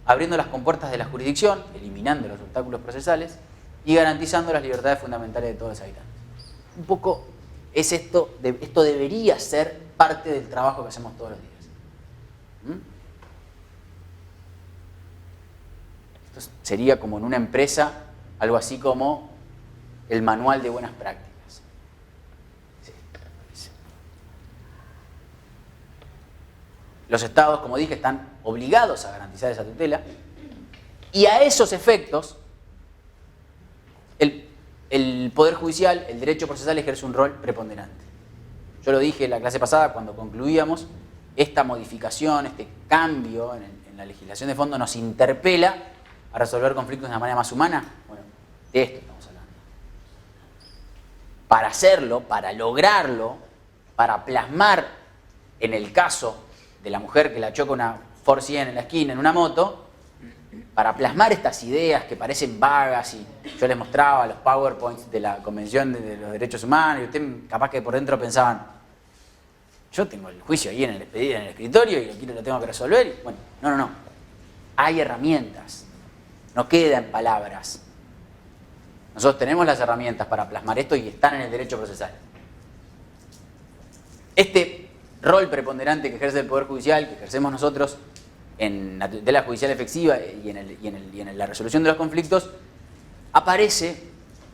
A: abriendo las compuertas de la jurisdicción, eliminando los obstáculos procesales y garantizando las libertades fundamentales de todos los habitantes. Un poco es esto debería ser parte del trabajo que hacemos todos los días. Esto sería como en una empresa, algo así como el manual de buenas prácticas. Sí. Los estados, como dije, están obligados a garantizar esa tutela y a esos efectos el Poder Judicial, el derecho procesal ejerce un rol preponderante. Yo lo dije en la clase pasada cuando concluíamos, esta modificación, este cambio en la legislación de fondo nos interpela a resolver conflictos de una manera más humana. Bueno, de esto estamos hablando. Para hacerlo, para lograrlo, para plasmar en el caso de la mujer que la choca una Ford 100 en la esquina en una moto, para plasmar estas ideas que parecen vagas y yo les mostraba los PowerPoints de la Convención de los Derechos Humanos y ustedes capaz que por dentro pensaban, yo tengo el juicio ahí en el escritorio y lo tengo que resolver. Bueno, no. Hay herramientas, no quedan palabras. Nosotros tenemos las herramientas para plasmar esto y están en el derecho procesal. Este rol preponderante que ejerce el Poder Judicial, que ejercemos nosotros en la tutela judicial efectiva y en la resolución de los conflictos, aparece,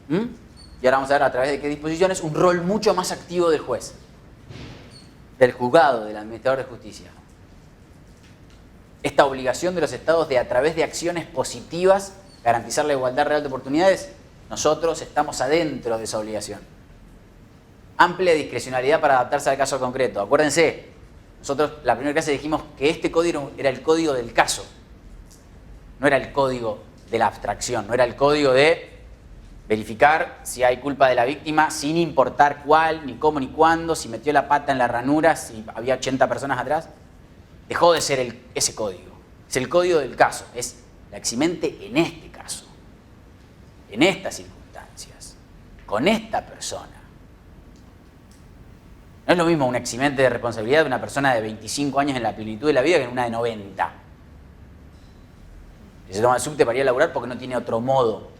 A: y ahora vamos a ver a través de qué disposiciones, un rol mucho más activo del juez, del juzgado, del administrador de justicia. Esta obligación de los estados de, a través de acciones positivas, garantizar la igualdad real de oportunidades, nosotros estamos adentro de esa obligación. Amplia discrecionalidad para adaptarse al caso concreto. Acuérdense, nosotros la primera clase dijimos que este código era el código del caso, no era el código de la abstracción, no era el código de verificar si hay culpa de la víctima sin importar cuál, ni cómo, ni cuándo, si metió la pata en la ranura, si había 80 personas atrás. Dejó de ser ese código. Es el código del caso, es la eximente en este caso, en estas circunstancias, con esta persona. No es lo mismo un eximente de responsabilidad de una persona de 25 años en la plenitud de la vida que en una de 90. Que se toma el subte para ir a laburar porque no tiene otro modo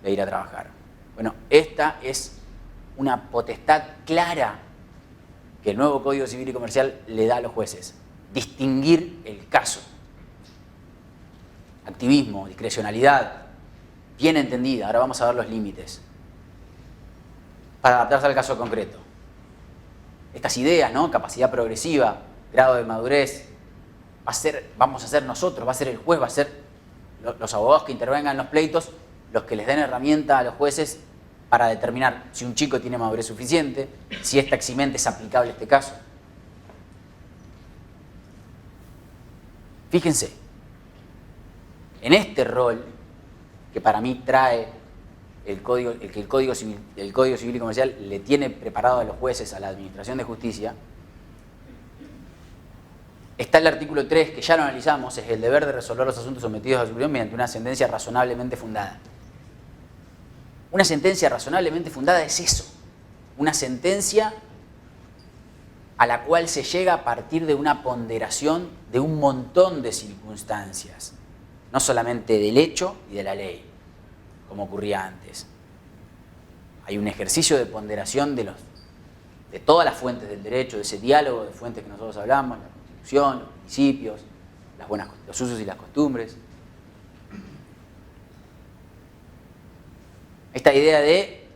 A: de ir a trabajar. Bueno, esta es una potestad clara que el nuevo Código Civil y Comercial le da a los jueces. Distinguir el caso. Activismo, discrecionalidad, bien entendida. Ahora vamos a ver los límites. Para adaptarse al caso concreto. Estas ideas, ¿no? Capacidad progresiva, grado de madurez, vamos a ser nosotros, va a ser el juez, va a ser los abogados que intervengan en los pleitos, los que les den herramienta a los jueces para determinar si un chico tiene madurez suficiente, si esta eximente es aplicable a este caso. Fíjense, en este rol que para mí trae el que el Código Civil y Comercial le tiene preparado a los jueces, a la Administración de Justicia, está el artículo 3, que ya lo analizamos, es el deber de resolver los asuntos sometidos a su opinión mediante una sentencia razonablemente fundada. Una sentencia razonablemente fundada es eso, una sentencia a la cual se llega a partir de una ponderación de un montón de circunstancias, no solamente del hecho y de la ley, como ocurría antes. Hay un ejercicio de ponderación de todas las fuentes del derecho, de ese diálogo de fuentes que nosotros hablamos, la Constitución, los principios, los usos y las costumbres. Esta idea de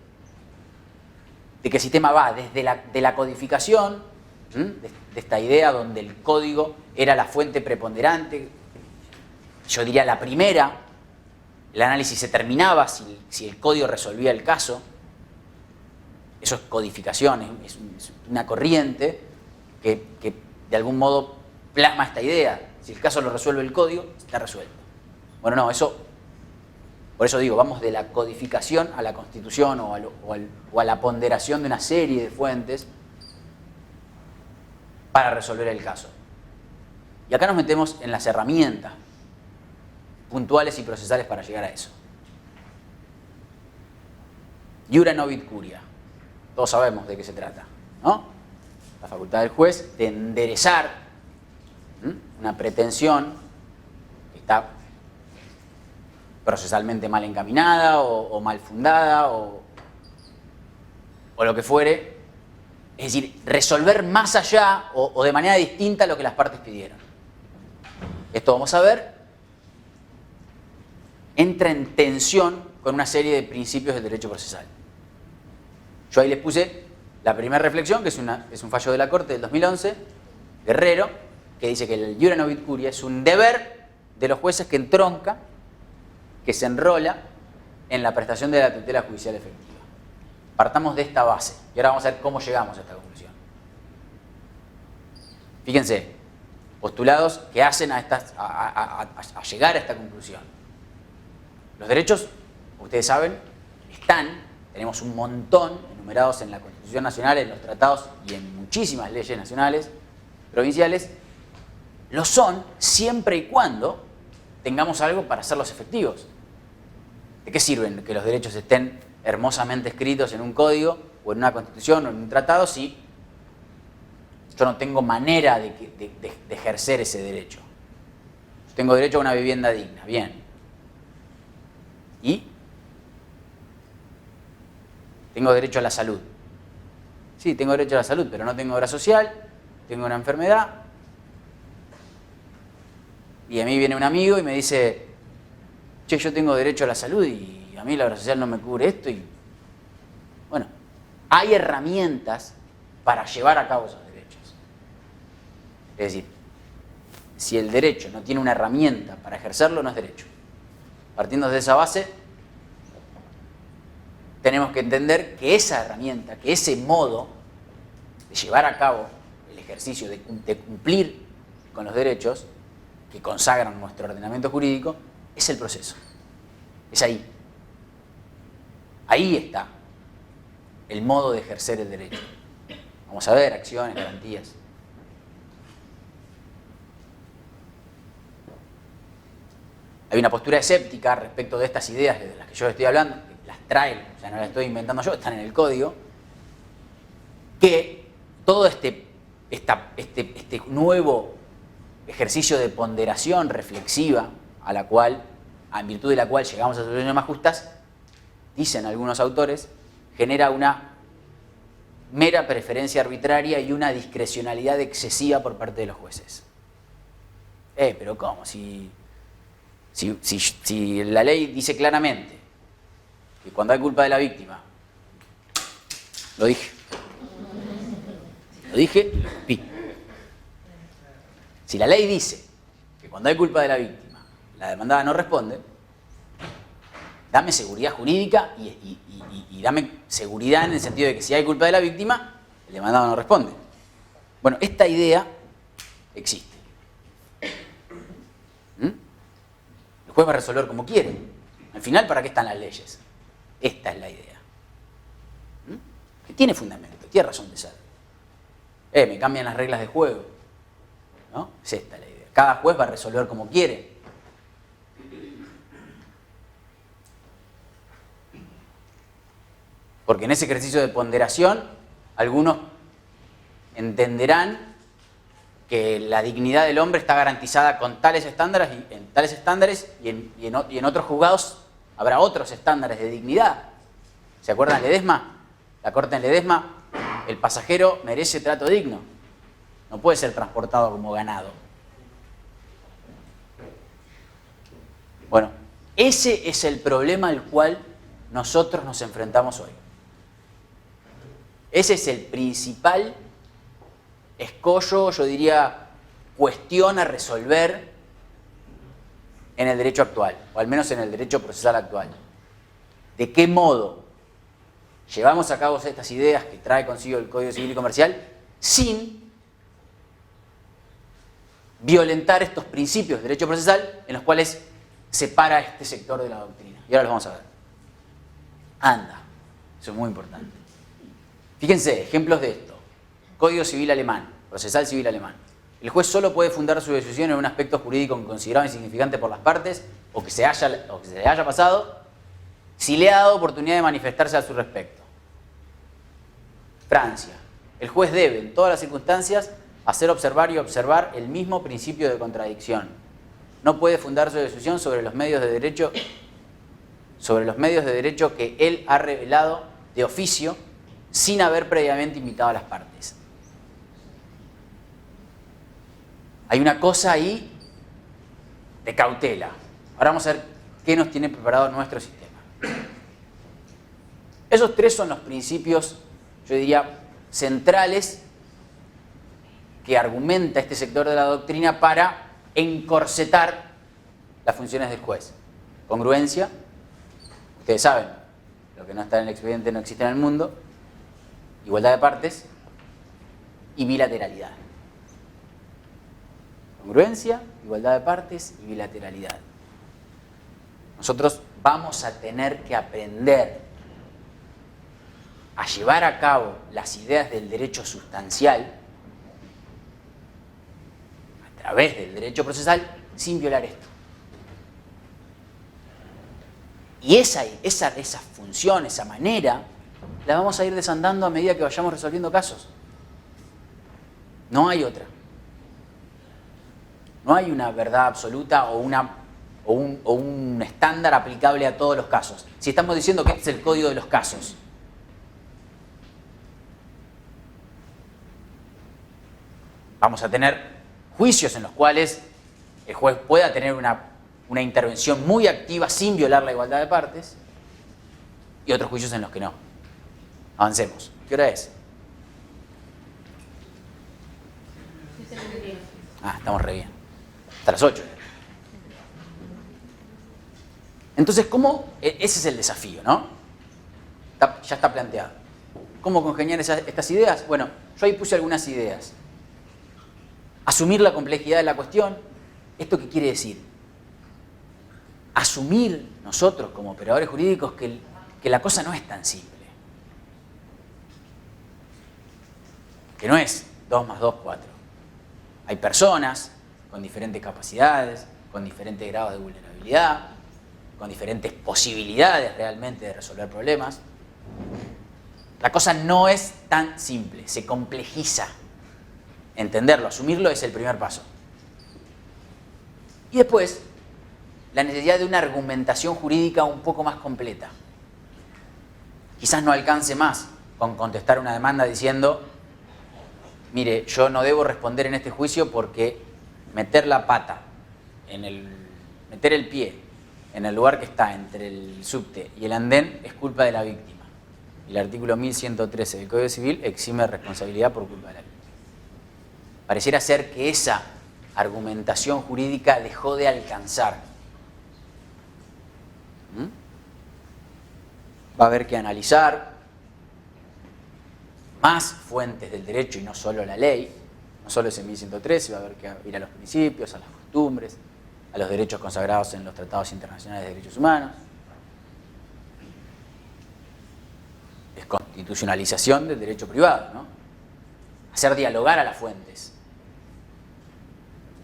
A: que el sistema va desde la codificación, de esta idea donde el código era la fuente preponderante, yo diría la primera, el análisis se terminaba si el código resolvía el caso. Eso es codificación, es una corriente que de algún modo plasma esta idea. Si el caso lo resuelve el código, está resuelto. Bueno, no, por eso digo, vamos de la codificación a la constitución o a la ponderación de una serie de fuentes para resolver el caso. Y acá nos metemos en las herramientas puntuales y procesales para llegar a eso. Iura novit curia. Todos sabemos de qué se trata, ¿no? La facultad del juez de enderezar una pretensión que está procesalmente mal encaminada o mal fundada o lo que fuere. Es decir, resolver más allá o de manera distinta lo que las partes pidieron. Esto vamos a ver, entra en tensión con una serie de principios del derecho procesal. Yo ahí les puse la primera reflexión, que es un fallo de la Corte del 2011, Guerrero, que dice que el iura novit curia es un deber de los jueces que entronca, que se enrola en la prestación de la tutela judicial efectiva. Partamos de esta base y ahora vamos a ver cómo llegamos a esta conclusión. Fíjense, postulados que hacen a llegar a esta conclusión. Los derechos, ustedes saben, tenemos un montón enumerados en la Constitución Nacional, en los tratados y en muchísimas leyes nacionales, provinciales. Lo son siempre y cuando tengamos algo para hacerlos efectivos. ¿De qué sirven que los derechos estén hermosamente escritos en un código o en una constitución o en un tratado si yo no tengo manera de ejercer ese derecho? Yo tengo derecho a una vivienda digna, bien. ¿Y tengo derecho a la salud. Sí, tengo derecho a la salud, pero no tengo obra social, tengo una enfermedad. Y a mí viene un amigo y me dice, che, yo tengo derecho a la salud y a mí la obra social no me cubre esto. Y bueno, hay herramientas para llevar a cabo esos derechos. Es decir, si el derecho no tiene una herramienta para ejercerlo, no es derecho. Partiendo de esa base, tenemos que entender que esa herramienta, que ese modo de llevar a cabo el ejercicio, de cumplir con los derechos que consagran nuestro ordenamiento jurídico, es el proceso. Es ahí. Ahí está el modo de ejercer el derecho. Vamos a ver acciones, garantías. Hay una postura escéptica respecto de estas ideas de las que yo estoy hablando, que las trae, o sea, no las estoy inventando yo, están en el código, que todo este nuevo ejercicio de ponderación reflexiva, en virtud de la cual llegamos a soluciones más justas, dicen algunos autores, genera una mera preferencia arbitraria y una discrecionalidad excesiva por parte de los jueces. Pero ¿cómo? Si la ley dice claramente que cuando hay culpa de la víctima, lo dije, si la ley dice que cuando hay culpa de la víctima, la demandada no responde, dame seguridad jurídica y dame seguridad en el sentido de que si hay culpa de la víctima, el demandado no responde. Bueno, esta idea existe. El juez va a resolver como quiere. Al final, ¿para qué están las leyes? Esta es la idea. Que tiene fundamento, tiene razón de ser. Me cambian las reglas de juego. ¿No? Es esta la idea. Cada juez va a resolver como quiere. Porque en ese ejercicio de ponderación, algunos entenderán que la dignidad del hombre está garantizada con tales estándares y en otros juzgados habrá otros estándares de dignidad. ¿Se acuerdan Ledesma? La Corte en Ledesma, el pasajero merece trato digno. No puede ser transportado como ganado. Bueno, ese es el problema al cual nosotros nos enfrentamos hoy. Ese es el principal escollo, yo diría, cuestión a resolver en el derecho actual, o al menos en el derecho procesal actual. ¿De qué modo llevamos a cabo estas ideas que trae consigo el Código Civil y Comercial sin violentar estos principios de derecho procesal en los cuales se para este sector de la doctrina? Y ahora los vamos a ver. Anda, eso es muy importante. Fíjense, ejemplos de esto. Código Civil alemán, procesal civil alemán. El juez solo puede fundar su decisión en un aspecto jurídico considerado insignificante por las partes o que se le haya pasado si le ha dado oportunidad de manifestarse a su respecto. Francia. El juez debe, en todas las circunstancias, hacer observar y observar el mismo principio de contradicción. No puede fundar su decisión sobre los medios de derecho que él ha revelado de oficio sin haber previamente invitado a las partes. Hay una cosa ahí de cautela. Ahora vamos a ver qué nos tiene preparado nuestro sistema. Esos tres son los principios, yo diría, centrales que argumenta este sector de la doctrina para encorsetar las funciones del juez. Congruencia, ustedes saben, lo que no está en el expediente no existe en el mundo. Igualdad de partes y bilateralidad. Congruencia, igualdad de partes y bilateralidad. Nosotros vamos a tener que aprender a llevar a cabo las ideas del derecho sustancial a través del derecho procesal sin violar esto. Y esa función, esa manera, la vamos a ir desandando a medida que vayamos resolviendo casos. No hay otra. No hay una verdad absoluta o un estándar aplicable a todos los casos. Si estamos diciendo que este es el código de los casos, Vamos a tener juicios en los cuales el juez pueda tener una intervención muy activa sin violar la igualdad de partes, y otros juicios en los que no. Avancemos. ¿Qué hora es? Estamos re bien. Hasta las 8. Entonces, ¿cómo? Ese es el desafío, ¿no? Ya está planteado. ¿Cómo congeniar estas ideas? Bueno, yo ahí puse algunas ideas. Asumir la complejidad de la cuestión. ¿Esto qué quiere decir? Asumir nosotros como operadores jurídicos que la cosa no es tan simple. Que no es 2 más 2, 4. Hay personas con diferentes capacidades, con diferentes grados de vulnerabilidad, con diferentes posibilidades realmente de resolver problemas. La cosa no es tan simple, se complejiza. Entenderlo, asumirlo es el primer paso. Y después, la necesidad de una argumentación jurídica un poco más completa. Quizás no alcance más con contestar una demanda diciendo: mire, yo no debo responder en este juicio porque meter la pata, meter el pie en el lugar que está entre el subte y el andén es culpa de la víctima. Y el artículo 1113 del Código Civil exime responsabilidad por culpa de la víctima. Pareciera ser que esa argumentación jurídica dejó de alcanzar. Va a haber que analizar más fuentes del derecho y no solo la ley, no solo ese 1113, va a haber que ir a los principios, a las costumbres, a los derechos consagrados en los tratados internacionales de derechos humanos. Desconstitucionalización del derecho privado, ¿no? Hacer dialogar a las fuentes.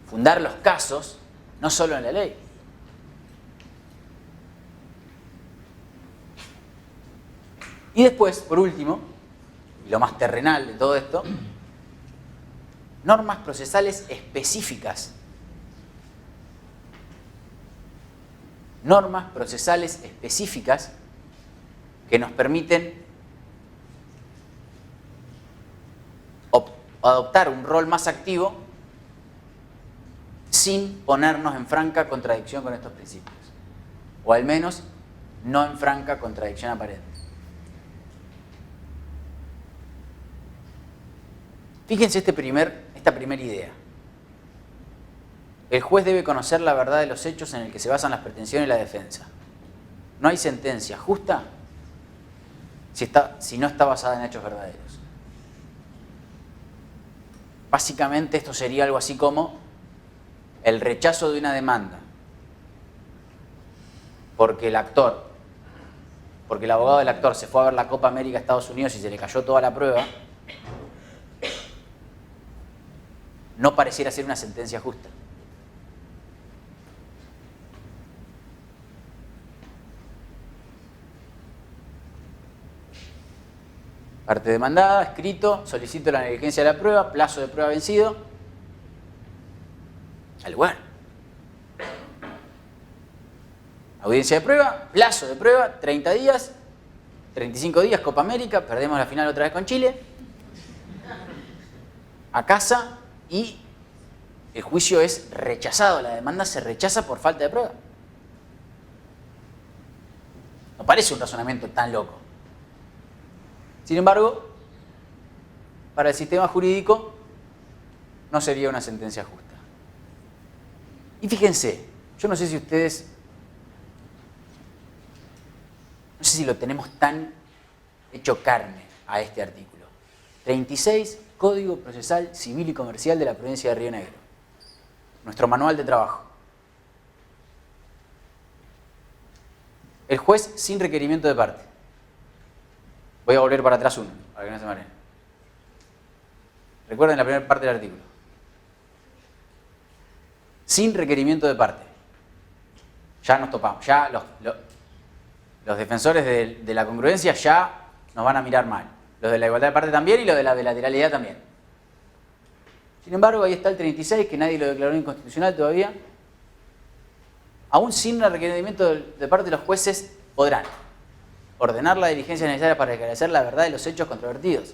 A: Fundar los casos, no solo en la ley. Y después, por último, y lo más terrenal de todo esto, normas procesales específicas. Normas procesales específicas que nos permiten adoptar un rol más activo sin ponernos en franca contradicción con estos principios. O al menos no en franca contradicción aparente. Fíjense esta primera idea. El juez debe conocer la verdad de los hechos en el que se basan las pretensiones y la defensa. No hay sentencia justa si no está basada en hechos verdaderos. Básicamente esto sería algo así como el rechazo de una demanda porque el abogado del actor se fue a ver la Copa América a Estados Unidos y se le cayó toda la prueba, no pareciera ser una sentencia justa. Parte demandada, escrito, solicito la negligencia de la prueba, plazo de prueba vencido. Al lugar. Audiencia de prueba, plazo de prueba, 30 días, 35 días, Copa América, perdemos la final otra vez con Chile. A casa y el juicio es rechazado, la demanda se rechaza por falta de prueba. No parece un razonamiento tan loco. Sin embargo, para el sistema jurídico no sería una sentencia justa. Y fíjense, yo no sé si ustedes, no sé si lo tenemos tan hecho carne a este artículo. 36, Código Procesal Civil y Comercial de la Provincia de Río Negro. Nuestro manual de trabajo. El juez sin requerimiento de parte. Voy a volver para atrás uno, para que no se mareen. Recuerden la primera parte del artículo. Sin requerimiento de parte. Ya nos topamos. Ya los defensores de la congruencia ya nos van a mirar mal. Los de la igualdad de parte también y los de la bilateralidad también. Sin embargo, ahí está el 36, que nadie lo declaró inconstitucional todavía. Aún sin el requerimiento de parte, los jueces podrán ordenar la diligencia necesaria para esclarecer la verdad de los hechos controvertidos.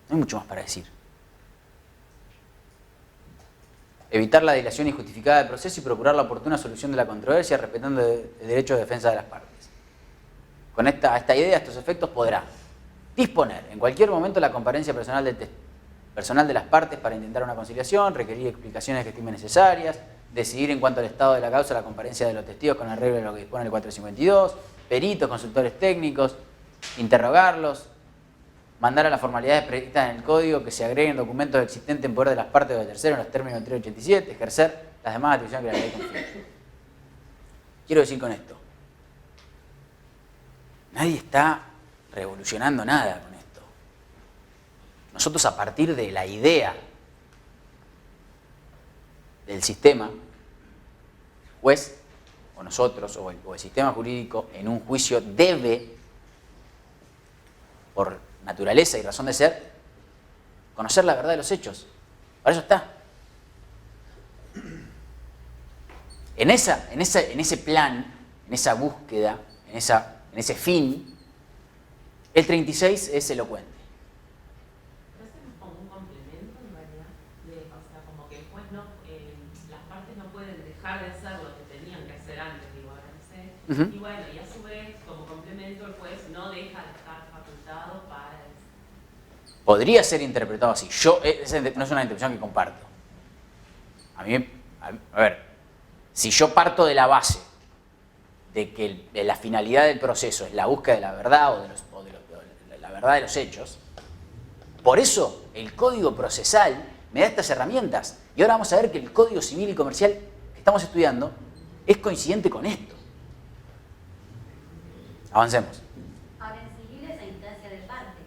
A: No hay mucho más para decir. Evitar la dilación injustificada del proceso y procurar la oportuna solución de la controversia respetando el derecho de defensa de las partes. Con esta idea, estos efectos podrá disponer en cualquier momento la comparencia personal de las partes para intentar una conciliación, requerir explicaciones que estimen necesarias, decidir en cuanto al estado de la causa la comparencia de los testigos con arreglo de lo que dispone el 452, peritos, consultores técnicos, interrogarlos, mandar a las formalidades previstas en el código que se agreguen documentos existentes en poder de las partes o de terceros en los términos del 387, ejercer las demás atribuciones que la ley confiere. Quiero decir con esto, nadie está revolucionando nada con esto. Nosotros, a partir de la idea del sistema, juez o nosotros o el sistema jurídico en un juicio debe, por naturaleza y razón de ser, conocer la verdad de los hechos. Para eso está. En ese plan, en esa búsqueda, en ese fin, el 36 es elocuente.
C: Pero eso es como un complemento en realidad, o sea, como que el juez no, las partes no pueden dejar de hacer lo que tenían que hacer antes, digo, ahora no sé. Y bueno, y a su vez, como complemento, el juez no deja de estar facultado para eso.
A: Podría ser interpretado así. Esa no es una interpretación que comparto. A ver, si yo parto de la base de que la finalidad del proceso es la búsqueda de la verdad o de la verdad de los hechos, por eso el Código Procesal me da estas herramientas. Y ahora vamos a ver que el Código Civil y Comercial que estamos estudiando es coincidente con esto. Avancemos.
D: Ahora, en civil es a instancia de partes.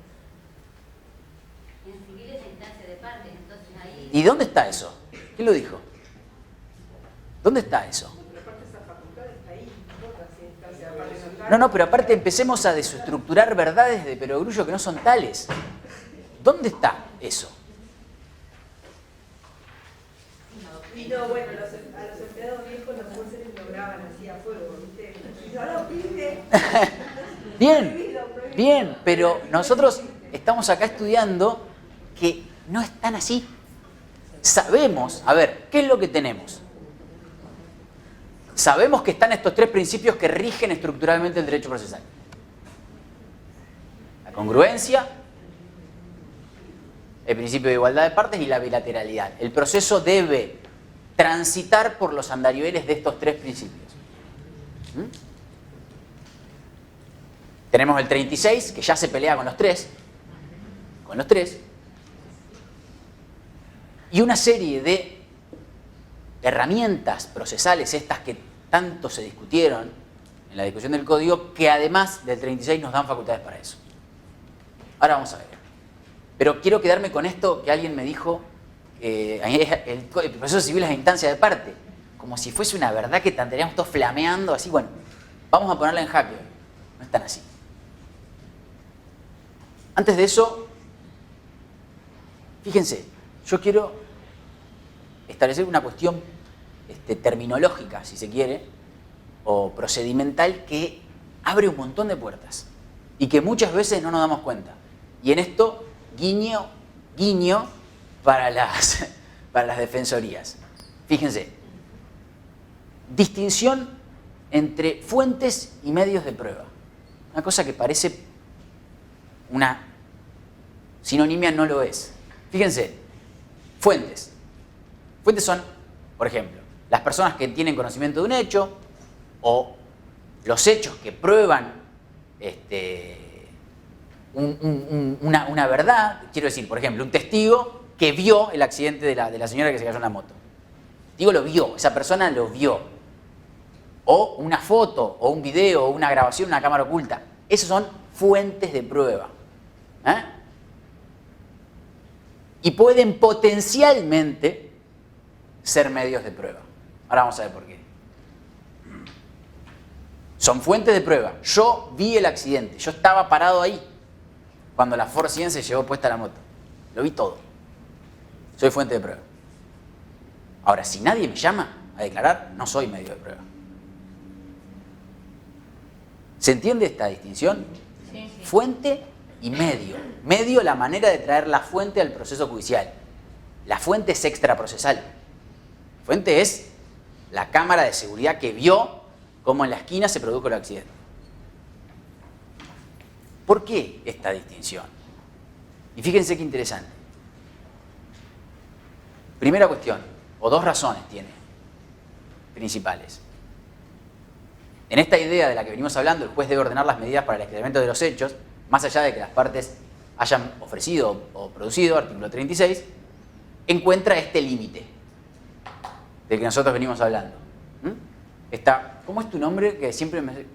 D: En civil es a instancia de partes, entonces ahí...
A: ¿Y dónde está eso? ¿Quién lo dijo? ¿Dónde está eso? No, pero aparte empecemos a desestructurar verdades de perogrullo que no son tales. ¿Dónde está eso?
B: Y no, bueno, a los empleados viejos los jueces lo graban así a fuego, ¿viste? Y no lo pide.
A: Bien, pero nosotros estamos acá estudiando que no están así. Sabemos, a ver, ¿qué es lo que tenemos? Sabemos que están estos tres principios que rigen estructuralmente el derecho procesal. La congruencia, el principio de igualdad de partes y la bilateralidad. El proceso debe transitar por los andariveles de estos tres principios. Tenemos el 36, que ya se pelea con los tres, y una serie de herramientas procesales, estas que tanto se discutieron en la discusión del código, que además del 36 nos dan facultades para eso. Ahora vamos a ver. Pero quiero quedarme con esto que alguien me dijo, el proceso civil es a instancia de parte, como si fuese una verdad que estaríamos todos flameando, así, bueno, vamos a ponerla en jaque. No es tan así. Antes de eso, fíjense, yo quiero establecer una cuestión terminológica, si se quiere, o procedimental, que abre un montón de puertas y que muchas veces no nos damos cuenta. Y en esto, guiño para las defensorías. Fíjense, distinción entre fuentes y medios de prueba. Una cosa que parece una sinonimia, no lo es. Fíjense, fuentes. Fuentes son, por ejemplo, las personas que tienen conocimiento de un hecho o los hechos que prueban una verdad. Quiero decir, por ejemplo, un testigo que vio el accidente de la señora que se cayó en la moto. El testigo lo vio, esa persona lo vio. O una foto, o un video, o una grabación, una cámara oculta. Esas son fuentes de prueba. Y pueden potencialmente ser medios de prueba. Ahora vamos a ver por qué. Son fuentes de prueba. Yo vi el accidente. Yo estaba parado ahí cuando la Ford 100 se llevó puesta la moto. Lo vi todo. Soy fuente de prueba. Ahora, si nadie me llama a declarar, no soy medio de prueba. ¿Se entiende esta distinción?
C: Sí.
A: Fuente y medio. Medio, la manera de traer la fuente al proceso judicial. La fuente es extraprocesal. La fuente es la cámara de seguridad que vio cómo en la esquina se produjo el accidente. ¿Por qué esta distinción? Y fíjense qué interesante. Primera cuestión, o dos razones tiene, principales. En esta idea de la que venimos hablando, el juez debe ordenar las medidas para el esclarecimiento de los hechos, más allá de que las partes hayan ofrecido o producido, artículo 36, encuentra este límite del que nosotros venimos hablando. ¿Cómo es tu nombre? Que siempre me...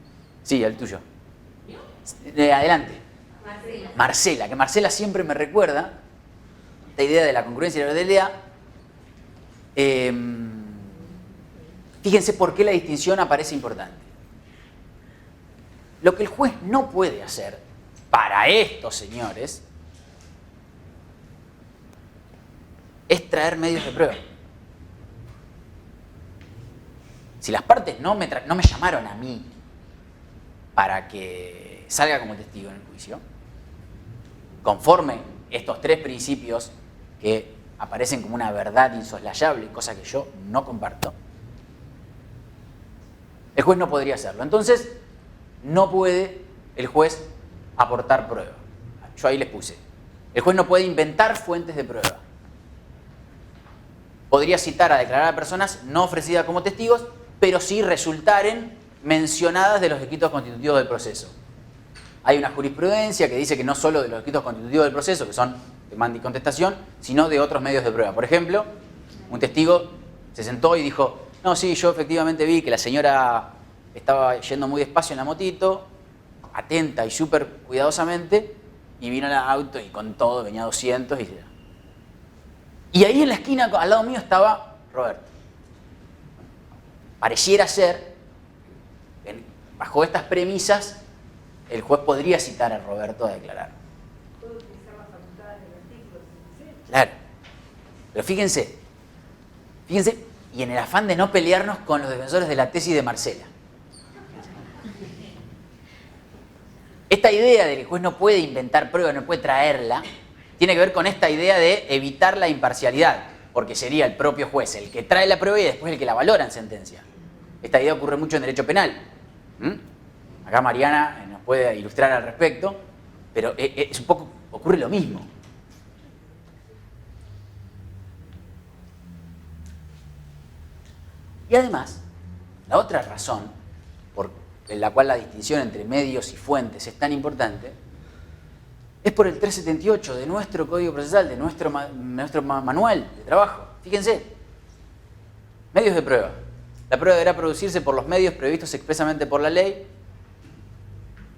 A: Sí, el tuyo. Adelante.
D: Marcela.
A: Marcela, que Marcela siempre me recuerda esta idea de la congruencia y la verdadera. Fíjense por qué la distinción aparece importante. Lo que el juez no puede hacer para estos señores es traer medios de prueba. Si las partes no me llamaron a mí para que salga como testigo en el juicio, conforme estos tres principios que aparecen como una verdad insoslayable, cosa que yo no comparto, el juez no podría hacerlo. Entonces, no puede el juez aportar prueba. Yo ahí les puse. El juez no puede inventar fuentes de prueba. Podría citar a declarar a personas no ofrecidas como testigos, pero sí resultaren mencionadas de los escritos constitutivos del proceso. Hay una jurisprudencia que dice que no solo de los escritos constitutivos del proceso, que son demanda y contestación, sino de otros medios de prueba. Por ejemplo, un testigo se sentó y dijo: no, sí, yo efectivamente vi que la señora estaba yendo muy despacio en la motito, atenta y súper cuidadosamente, y vino al auto y con todo venía a 200 y ahí en la esquina al lado mío estaba Roberto. Pareciera ser, bajo estas premisas, el juez podría citar a Roberto a declarar.
B: Puedo utilizar las facultades del artículo 66.
A: Claro. Pero fíjense, y en el afán de no pelearnos con los defensores de la tesis de Marcela. Esta idea de que el juez no puede inventar prueba, no puede traerla, tiene que ver con esta idea de evitar la imparcialidad, porque sería el propio juez el que trae la prueba y después el que la valora en sentencia. Esta idea ocurre mucho en derecho penal. Acá Mariana nos puede ilustrar al respecto, pero es un poco, ocurre lo mismo. Y además, la otra razón en la cual la distinción entre medios y fuentes es tan importante es por el 378 de nuestro Código Procesal, de nuestro manual de trabajo. Fíjense, medios de prueba. La prueba deberá producirse por los medios previstos expresamente por la ley,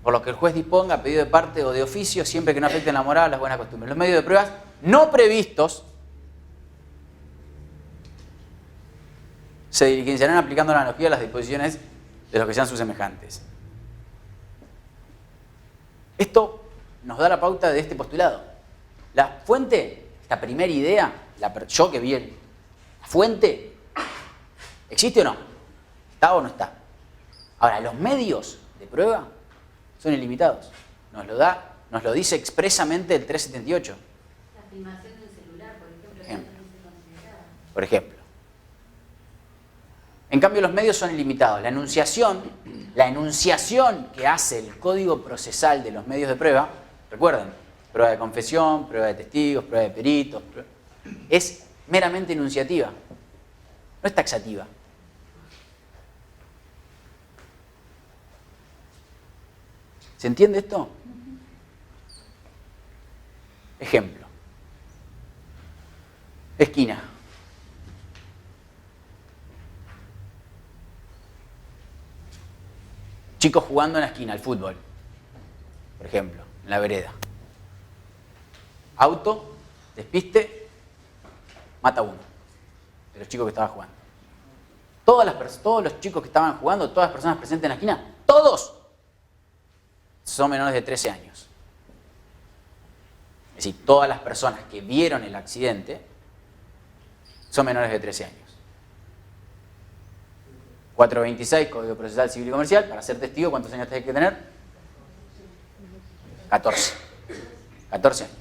A: por lo que el juez disponga a pedido de parte o de oficio, siempre que no afecten la moral o las buenas costumbres. Los medios de pruebas no previstos se diligenciarán aplicando la analogía a las disposiciones de los que sean sus semejantes. Esto nos da la pauta de este postulado. La fuente, esta primera idea, yo que vi la fuente, ¿existe o no? ¿Está o no está? Ahora, los medios de prueba son ilimitados. Nos lo dice expresamente el 378.
D: La filmación de un celular, por
A: Ejemplo.
D: ejemplo.
A: Por ejemplo. En cambio, los medios son ilimitados. La enunciación que hace el código procesal de los medios de prueba, recuerden, prueba de confesión, prueba de testigos, prueba de peritos, es meramente enunciativa, no es taxativa. ¿Se entiende esto? Ejemplo. Esquina. Chicos jugando en la esquina, al fútbol, por ejemplo, en la vereda. Auto, despiste, mata a uno de los chicos que estaban jugando. Todos los chicos que estaban jugando, todas las personas presentes en la esquina, todos son menores de 13 años. Es decir, todas las personas que vieron el accidente son menores de 13 años. 426, Código Procesal Civil y Comercial, para ser testigo, ¿cuántos años tenés que tener? 14. 14 años.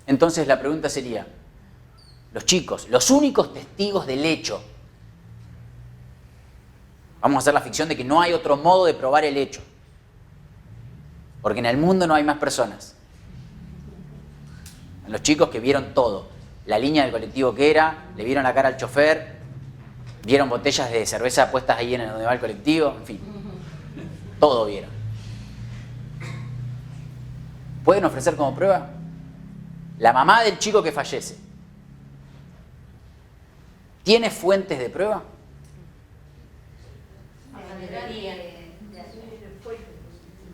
A: Entonces la pregunta sería, los chicos, los únicos testigos del hecho, vamos a hacer la ficción de que no hay otro modo de probar el hecho, porque en el mundo no hay más personas. Los chicos que vieron todo, la línea del colectivo que era, le vieron la cara al chofer, vieron botellas de cerveza puestas ahí en donde va el colectivo, en fin, todo vieron. ¿Pueden ofrecer como prueba? La mamá del chico que fallece, ¿tiene fuentes de prueba?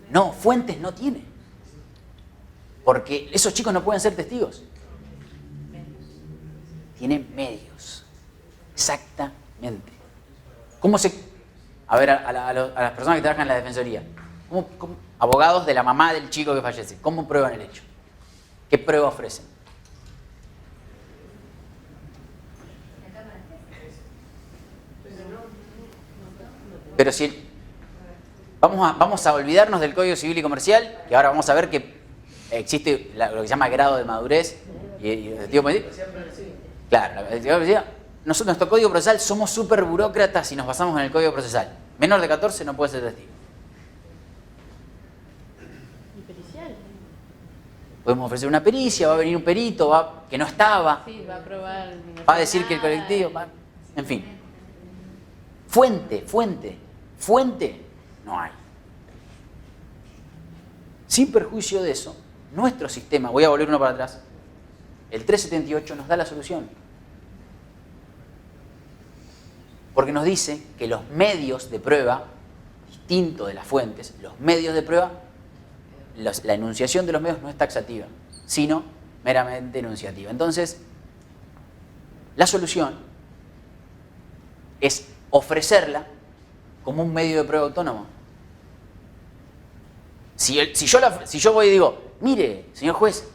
A: No, fuentes no tiene. Porque esos chicos no pueden ser testigos. Tienen medios. Exactamente. ¿Cómo se...? A ver, a las personas que trabajan en la defensoría. Abogados de la mamá del chico que fallece. ¿Cómo prueban el hecho? ¿Qué prueba ofrecen? Pero si... Vamos a olvidarnos del Código Civil y Comercial, que ahora vamos a ver que existe lo que se llama grado de madurez y el testigo puede decir. Claro, nosotros, nuestro Código Procesal, somos súper burócratas y nos basamos en el Código Procesal. Menor de 14 no puede ser testigo.
E: ¿Y pericial?
A: Podemos ofrecer una pericia, va a venir un perito, que no estaba,
E: Sí, va a probar.
A: va a decir que el colectivo, en fin. Fuente, no hay. Sin perjuicio de eso, nuestro sistema, voy a volver uno para atrás, el 378 nos da la solución. Porque nos dice que los medios de prueba, distinto de las fuentes, los medios de prueba, la enunciación de los medios no es taxativa, sino meramente enunciativa. Entonces, la solución es ofrecerla como un medio de prueba autónomo. Si yo voy y digo, mire, señor juez,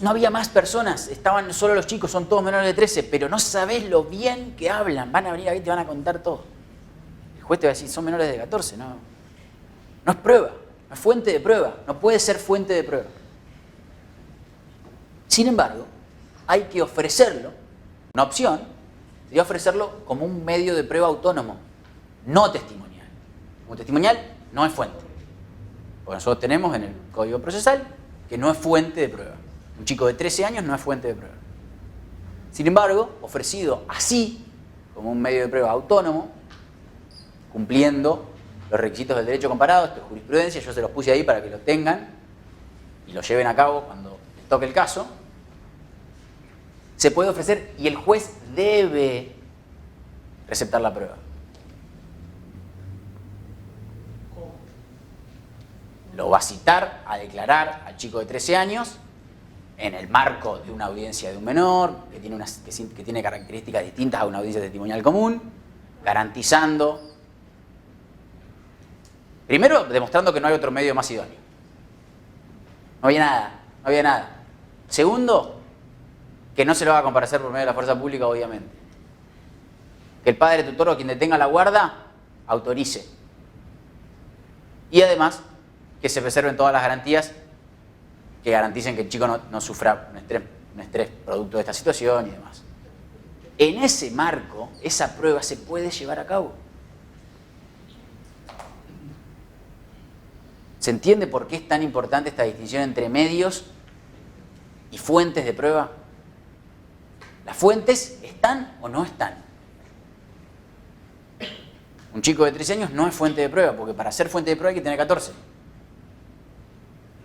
A: no había más personas, estaban solo los chicos, son todos menores de 13, pero no sabés lo bien que hablan, van a venir aquí y te van a contar todo. El juez te va a decir, son menores de 14, no es prueba, no es fuente de prueba, no puede ser fuente de prueba. Sin embargo, hay que ofrecerlo, una opción, sería ofrecerlo como un medio de prueba autónomo, no testimonial. Como testimonial no es fuente. Porque nosotros tenemos en el Código Procesal que no es fuente de prueba. Un chico de 13 años no es fuente de prueba. Sin embargo, ofrecido así, como un medio de prueba autónomo, cumpliendo los requisitos del derecho comparado, esto es jurisprudencia, yo se los puse ahí para que lo tengan y lo lleven a cabo cuando les toque el caso, se puede ofrecer y el juez debe receptar la prueba. Lo va a citar a declarar al chico de 13 años en el marco de una audiencia de un menor que tiene características distintas a una audiencia testimonial común, garantizando, primero demostrando que no hay otro medio más idóneo. No había nada. Segundo, que no se lo va a comparecer por medio de la fuerza pública, obviamente. Que el padre tutor o quien detenga la guarda autorice. Y además, que se preserven todas las garantías que garanticen que el chico no sufra un estrés producto de esta situación y demás. En ese marco, esa prueba se puede llevar a cabo. ¿Se entiende por qué es tan importante esta distinción entre medios y fuentes de prueba? ¿Las fuentes están o no están? Un chico de 13 años no es fuente de prueba, porque para ser fuente de prueba hay que tener 14.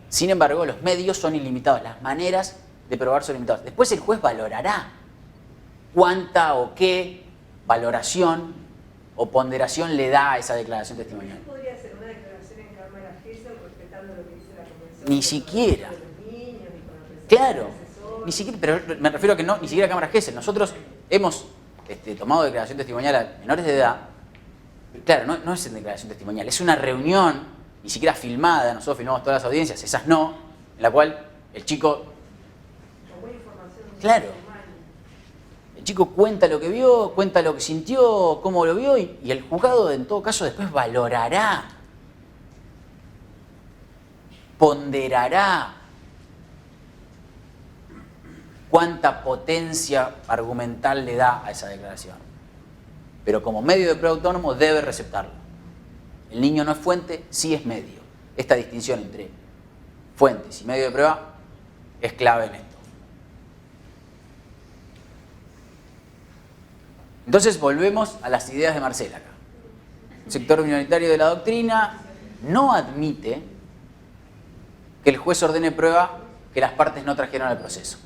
A: Sin embargo, los medios son ilimitados, las maneras de probar son limitadas. Después el juez valorará cuánta o qué valoración o ponderación le da a esa declaración testimonial.
B: ¿Podría ser una declaración en cámara Gesell respetando lo que dice la Convención?
A: Ni siquiera.
B: De los niños, ni con la presencia
A: Claro,
B: del asesor?
A: ni siquiera, pero me refiero a que no, ni siquiera cámara Gesell. Nosotros hemos tomado declaración testimonial a menores de edad. Claro, no es en declaración testimonial, es una reunión, ni siquiera filmada, nosotros filmamos todas las audiencias, esas no, en la cual el chico...
B: Con buena información.
A: Claro. El chico cuenta lo que vio, cuenta lo que sintió, cómo lo vio y el juzgado en todo caso después valorará, ponderará cuánta potencia argumental le da a esa declaración. Pero como medio de prueba autónomo debe receptarlo. El niño no es fuente, sí es medio. Esta distinción entre fuentes y medio de prueba es clave en esto. Entonces volvemos a las ideas de Marcel acá. El sector minoritario de la doctrina no admite que el juez ordene prueba que las partes no trajeron al proceso.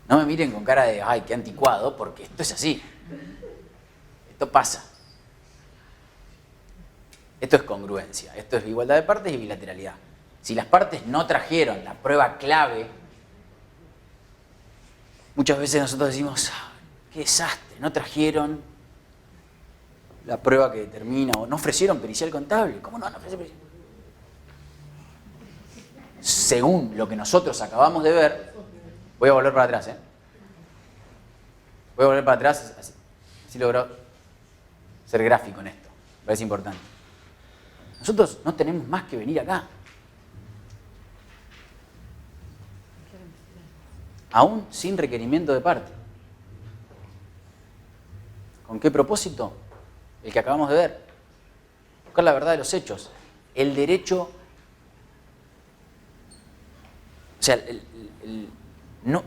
A: No me miren con cara de, ay, qué anticuado, porque esto es así. Esto pasa. Esto es congruencia, esto es igualdad de partes y bilateralidad. Si las partes no trajeron la prueba clave, muchas veces nosotros decimos, qué desastre, no trajeron la prueba que determina, o no ofrecieron pericial contable. ¿Cómo no ofrecieron pericial? Según lo que nosotros acabamos de ver, voy a volver para atrás, Voy a volver para atrás, así logro ser gráfico en esto, me parece importante. Nosotros no tenemos más que venir acá. Aún sin requerimiento de parte. ¿Con qué propósito? El que acabamos de ver. Buscar la verdad de los hechos. El derecho... O sea,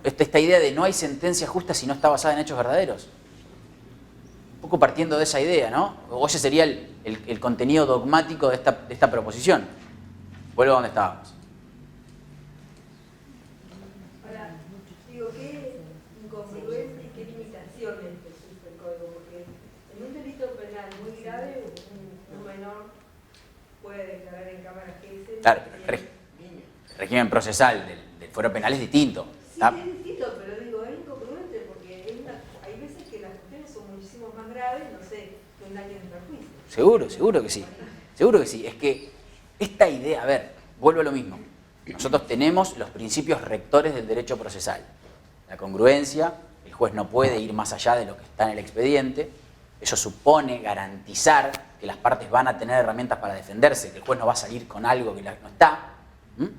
A: esta idea de no hay sentencia justa si no está basada en hechos verdaderos. Un poco partiendo de esa idea, ¿no? O ese sería el contenido dogmático de esta proposición. Vuelvo a donde estábamos.
B: Ahora, digo, ¿qué incongruencia y qué limitaciones existe el código? Porque en un delito penal muy grave, un menor puede declarar en cámara que
A: Claro, pero el régimen procesal del fuero penal es distinto.
B: Sí, es distinto, pero digo, es incongruente porque hay veces que las cuestiones son muchísimo más graves, no sé, que un daño en perjuicio.
A: Seguro que sí. Seguro que sí. Es que esta idea, a ver, vuelvo a lo mismo. Nosotros tenemos los principios rectores del derecho procesal. La congruencia, el juez no puede ir más allá de lo que está en el expediente. Eso supone garantizar que las partes van a tener herramientas para defenderse, que el juez no va a salir con algo que no está. El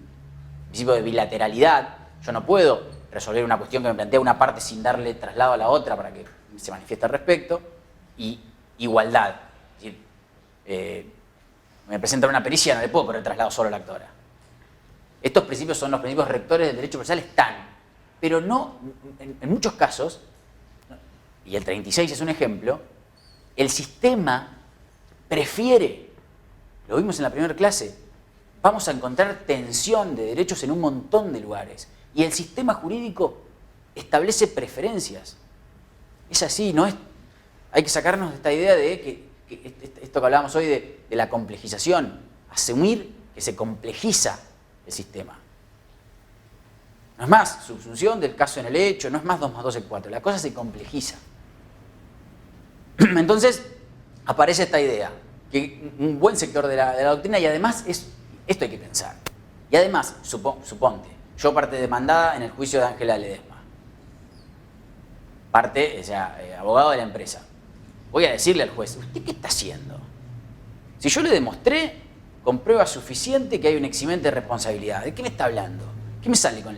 A: principio de bilateralidad. Yo no puedo resolver una cuestión que me plantea una parte sin darle traslado a la otra para que se manifieste al respecto. Y igualdad. Es decir, me presentan una pericia, no le puedo poner traslado solo a la actora. Estos principios son los principios rectores del derecho procesal, están. Pero no, en muchos casos, y el 36 es un ejemplo, el sistema prefiere, lo vimos en la primera clase, vamos a encontrar tensión de derechos en un montón de lugares. Y el sistema jurídico establece preferencias. Es así, no es. Hay que sacarnos de esta idea de que esto que hablábamos hoy de la complejización, asumir que se complejiza el sistema. No es más subsunción del caso en el hecho, no es más 2 más 2 es 4, la cosa se complejiza. Entonces aparece esta idea, que un buen sector de la doctrina, y además esto hay que pensar. Y además, suponte, yo parte demandada en el juicio de Ángela Ledesma. Parte, o sea, abogado de la empresa. Voy a decirle al juez, ¿usted qué está haciendo? Si yo le demostré con prueba suficiente que hay un eximente de responsabilidad, ¿de qué me está hablando? ¿Qué me sale con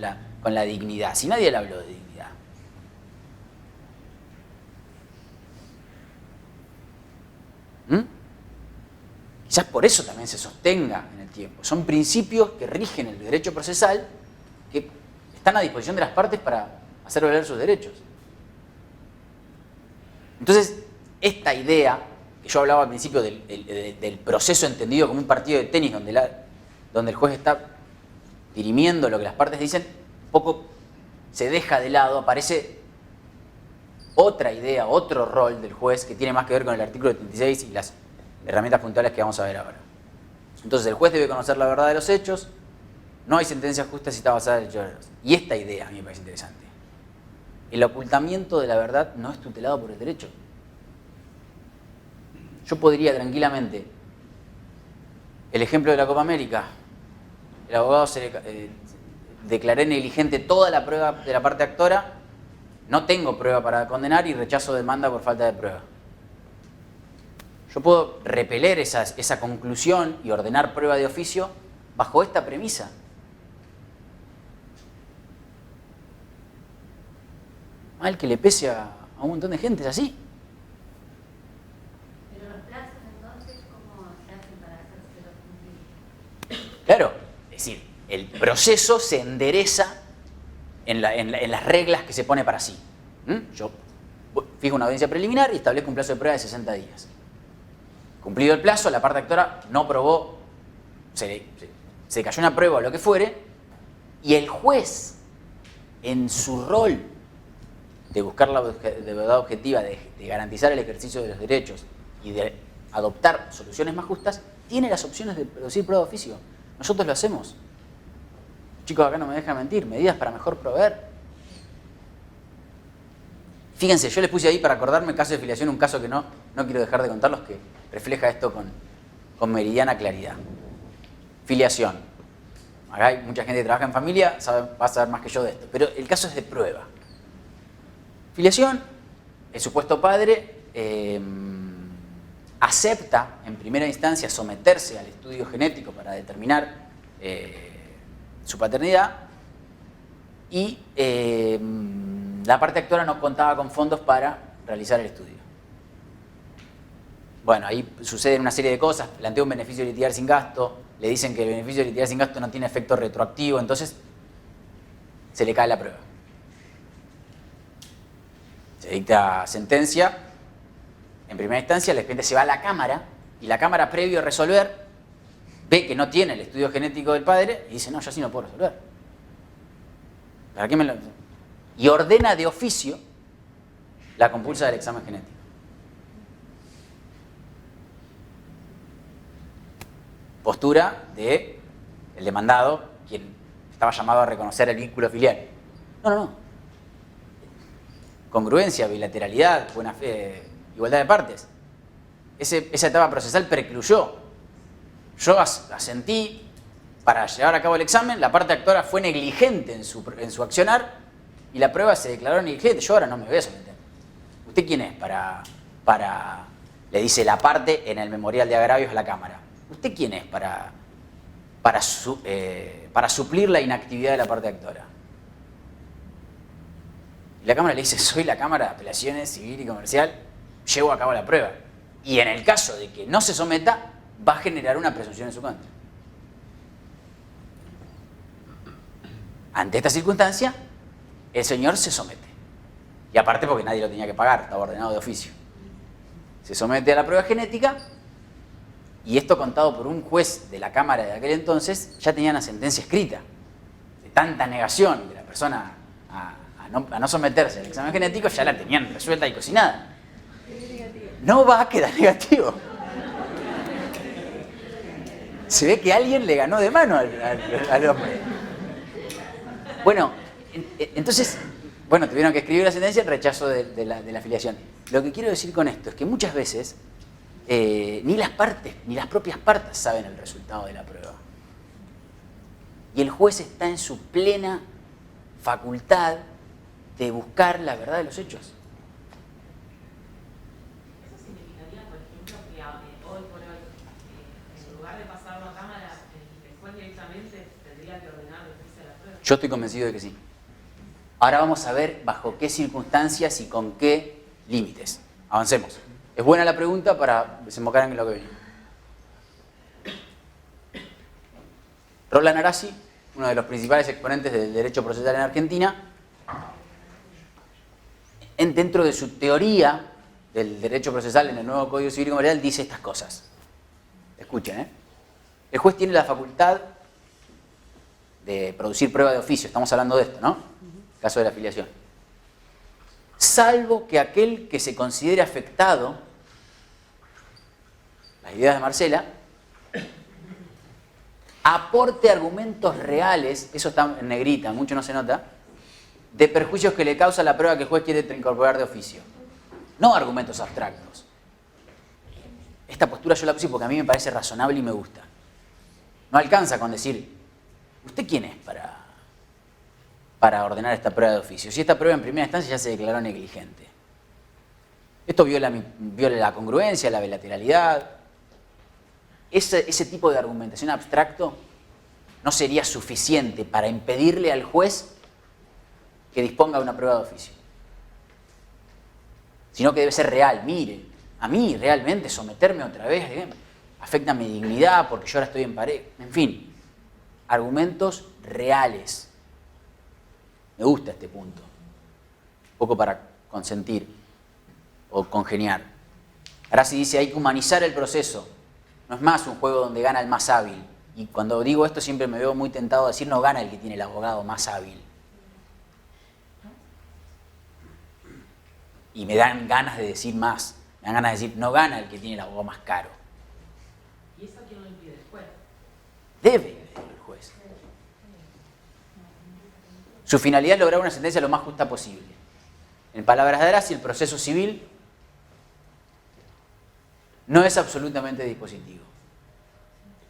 A: la dignidad? Si nadie le habló de dignidad. Quizás por eso también se sostenga en el tiempo. Son principios que rigen el derecho procesal que están a disposición de las partes para hacer valer sus derechos. Entonces, esta idea, que yo hablaba al principio del proceso entendido como un partido de tenis donde el juez está dirimiendo lo que las partes dicen, un poco se deja de lado, aparece otra idea, otro rol del juez que tiene más que ver con el artículo 36 y las herramientas puntuales que vamos a ver ahora. Entonces el juez debe conocer la verdad de los hechos, no hay sentencia justa si está basada en hechos verdaderos. Y esta idea a mí me parece interesante. El ocultamiento de la verdad no es tutelado por el derecho. Yo podría tranquilamente, el ejemplo de la Copa América, el abogado declaré negligente toda la prueba de la parte actora, no tengo prueba para condenar y rechazo demanda por falta de prueba. Yo puedo repeler esa conclusión y ordenar prueba de oficio bajo esta premisa. Mal que le pese a un montón de gente, es así.
D: Pero los plazos entonces, ¿cómo se hacen para hacérselos cumplir?
A: Claro, es decir, el proceso se endereza en las reglas que se pone para sí. Yo fijo una audiencia preliminar y establezco un plazo de prueba de 60 días. Cumplido el plazo, la parte actora no probó, se cayó una prueba o lo que fuere, y el juez, en su rol de buscar la verdad objetiva, de garantizar el ejercicio de los derechos y de adoptar soluciones más justas, tiene las opciones de producir prueba de oficio. Nosotros lo hacemos. Chicos, acá no me dejan mentir, medidas para mejor proveer. Fíjense, yo les puse ahí para acordarme caso de filiación, un caso que no quiero dejar de contarlos, que refleja esto con meridiana claridad. Filiación. Acá hay mucha gente que trabaja en familia, va a saber más que yo de esto, pero el caso es de prueba. Filiación, el supuesto padre acepta en primera instancia someterse al estudio genético para determinar su paternidad y la parte actora no contaba con fondos para realizar el estudio. Bueno, ahí suceden una serie de cosas, plantea un beneficio de litigar sin gasto, le dicen que el beneficio de litigar sin gasto no tiene efecto retroactivo, entonces se le cae la prueba. Se dicta sentencia, en primera instancia el expediente se va a la Cámara y la Cámara, previo a resolver, ve que no tiene el estudio genético del padre y dice, no, yo así no puedo resolver. ¿Para qué me lo...? Y ordena de oficio la compulsa del examen genético. Postura del demandado, quien estaba llamado a reconocer el vínculo filial. No. Congruencia, bilateralidad, buena fe, igualdad de partes. Esa etapa procesal precluyó. Yo asentí para llevar a cabo el examen, la parte actora fue negligente en su accionar y la prueba se declaró negligente. Yo ahora no me voy a someter. ¿Usted quién es para le dice la parte en el memorial de agravios a la Cámara? ¿Usted quién es para suplir la inactividad de la parte actora? Y la Cámara le dice, soy la Cámara de Apelaciones Civil y Comercial, llevo a cabo la prueba. Y en el caso de que no se someta, va a generar una presunción en su contra. Ante esta circunstancia, el señor se somete. Y aparte porque nadie lo tenía que pagar, estaba ordenado de oficio. Se somete a la prueba genética y esto contado por un juez de la Cámara de aquel entonces, ya tenía una sentencia escrita. De tanta negación de la persona a no someterse al examen genético, ya la tenían resuelta y cocinada. No va a quedar negativo. Se ve que alguien le ganó de mano al hombre. Bueno, entonces, tuvieron que escribir la sentencia en rechazo de la afiliación. Lo que quiero decir con esto es que muchas veces ni las propias partes saben el resultado de la prueba. Y el juez está en su plena facultad de buscar la verdad de los hechos.
C: Eso significaría, por ejemplo, que hoy por hoy, en lugar de pasarlo a Cámara, el juez directamente tendría que ordenar de oficio la prueba.
A: Yo estoy convencido de que sí. Ahora vamos a ver bajo qué circunstancias y con qué límites. Avancemos. Es buena la pregunta para desembocar en lo que viene. Roland Arasi, uno de los principales exponentes del derecho procesal en Argentina, dentro de su teoría del derecho procesal en el nuevo Código Civil y Comercial, dice estas cosas. Escuchen, El juez tiene la facultad de producir prueba de oficio. Estamos hablando de esto, ¿no? Caso de la afiliación. Salvo que aquel que se considere afectado, las ideas de Marcela, aporte argumentos reales, eso está en negrita, mucho no se nota, de perjuicios que le causa la prueba que el juez quiere incorporar de oficio. No argumentos abstractos. Esta postura yo la puse porque a mí me parece razonable y me gusta. No alcanza con decir, ¿usted quién es para ordenar esta prueba de oficio. Si esta prueba en primera instancia ya se declaró negligente. Esto viola la congruencia, la bilateralidad. Ese tipo de argumentación abstracto no sería suficiente para impedirle al juez que disponga de una prueba de oficio. Sino que debe ser real. Mire, a mí realmente someterme otra vez afecta mi dignidad porque yo ahora estoy en pareja. En fin, argumentos reales. Me gusta este punto. Un poco para consentir o congeniar. Ahora sí dice, hay que humanizar el proceso. No es más un juego donde gana el más hábil. Y cuando digo esto siempre me veo muy tentado a decir, no gana el que tiene el abogado más hábil. Y me dan ganas de decir más. Me dan ganas de decir, no gana el que tiene el abogado más caro.
C: ¿Y eso quién lo impide? ¿El juez?
A: Debe impedirlo el juez. Su finalidad es lograr una sentencia lo más justa posible. En palabras de Arasi, el proceso civil no es absolutamente dispositivo.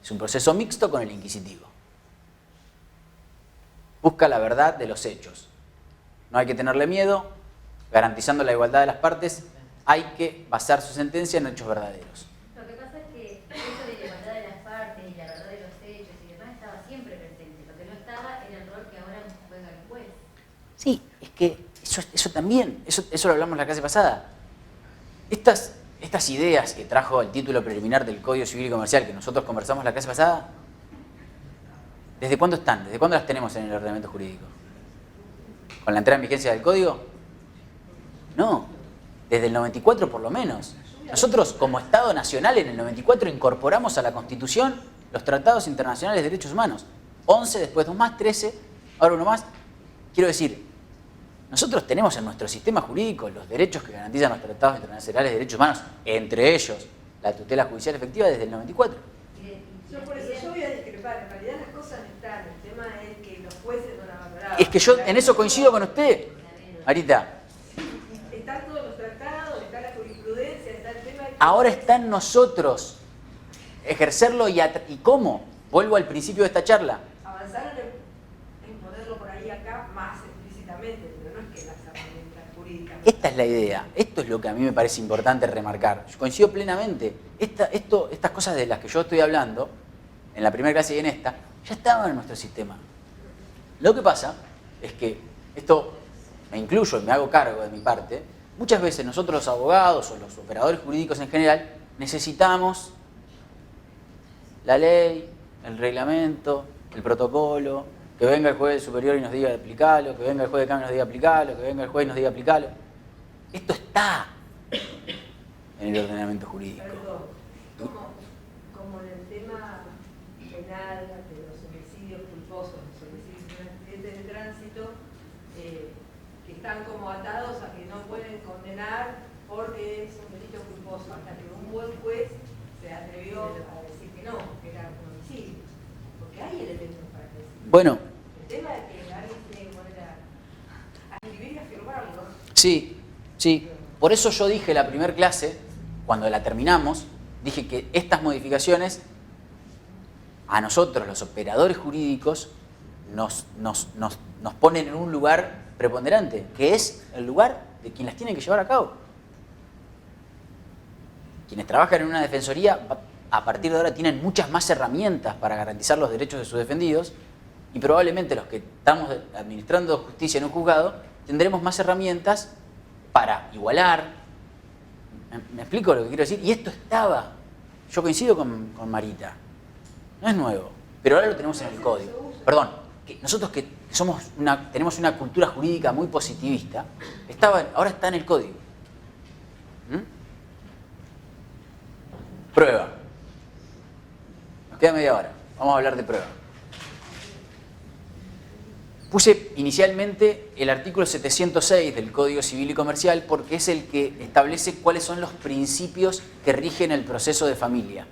A: Es un proceso mixto con el inquisitivo. Busca la verdad de los hechos. No hay que tenerle miedo, garantizando la igualdad de las partes, hay que basar su sentencia en hechos verdaderos.
D: Lo que pasa es que eso de la igualdad de las partes y la verdad de los hechos y demás estaba siempre presente. Lo que no estaba era el rol que ahora juega el juez.
A: Sí, es que eso también, eso lo hablamos la clase pasada. Estas ideas que trajo el título preliminar del Código Civil y Comercial que nosotros conversamos la clase pasada, ¿desde cuándo están? ¿Desde cuándo las tenemos en el ordenamiento jurídico? ¿Con la entrada en vigencia del Código? No, desde el 94 por lo menos. Nosotros como Estado Nacional en el 94 incorporamos a la Constitución los tratados internacionales de derechos humanos. 11, después 2 más, 13, ahora 1 más. Quiero decir, nosotros tenemos en nuestro sistema jurídico los derechos que garantizan los tratados internacionales de derechos humanos, entre ellos la tutela judicial efectiva desde el 94.
B: Por eso yo voy a discrepar, en realidad las cosas están, el tema es que los jueces no la valoraban.
A: Es que yo en eso coincido con usted, Marita.
B: Están todos los tratados, está la jurisprudencia, está el tema de que
A: Ahora está en nosotros ejercerlo y ¿cómo? Vuelvo al principio de esta charla.
B: avanzaron en ponerlo por ahí acá más explícitamente, pero no es que las herramientas jurídicas.
A: Esta es la idea. Esto es lo que a mí me parece importante remarcar. Yo coincido plenamente. Estas cosas de las que yo estoy hablando, en la primera clase y en esta, ya estaban en nuestro sistema. Lo que pasa es que esto me incluyo y me hago cargo de mi parte. Muchas veces nosotros los abogados o los operadores jurídicos en general necesitamos la ley, el reglamento, el protocolo, que venga el juez superior y nos diga aplicalo, que venga el juez de cambio y nos diga aplicalo, que venga el juez y nos diga aplicalo. Esto está en el ordenamiento jurídico.
B: Perdón, como en el tema penal de los homicidios culposos, los homicidios de accidentes de tránsito, que están como atados a que no pueden condenar porque es un delito culposo, hasta que un buen juez se atrevió a decir que no, que era un homicidio, porque hay elementos para decir.
A: Bueno.
B: El tema es que alguien tiene que poner a escribir y a firmarlo.
A: Sí. Por eso yo dije la primera clase, cuando la terminamos, dije que estas modificaciones a nosotros, los operadores jurídicos, nos ponen en un lugar preponderante, que es el lugar de quien las tiene que llevar a cabo. Quienes trabajan en una defensoría, a partir de ahora tienen muchas más herramientas para garantizar los derechos de sus defendidos y probablemente los que estamos administrando justicia en un juzgado tendremos más herramientas para igualar. ¿Me explico lo que quiero decir? Y esto estaba. Yo coincido con Marita. No es nuevo, pero ahora lo tenemos en el código. Perdón, que nosotros que tenemos una cultura jurídica muy positivista, ahora está en el código. Prueba. Nos queda media hora. Vamos a hablar de prueba. Puse inicialmente el artículo 706 del Código Civil y Comercial porque es el que establece cuáles son los principios que rigen el proceso de familia.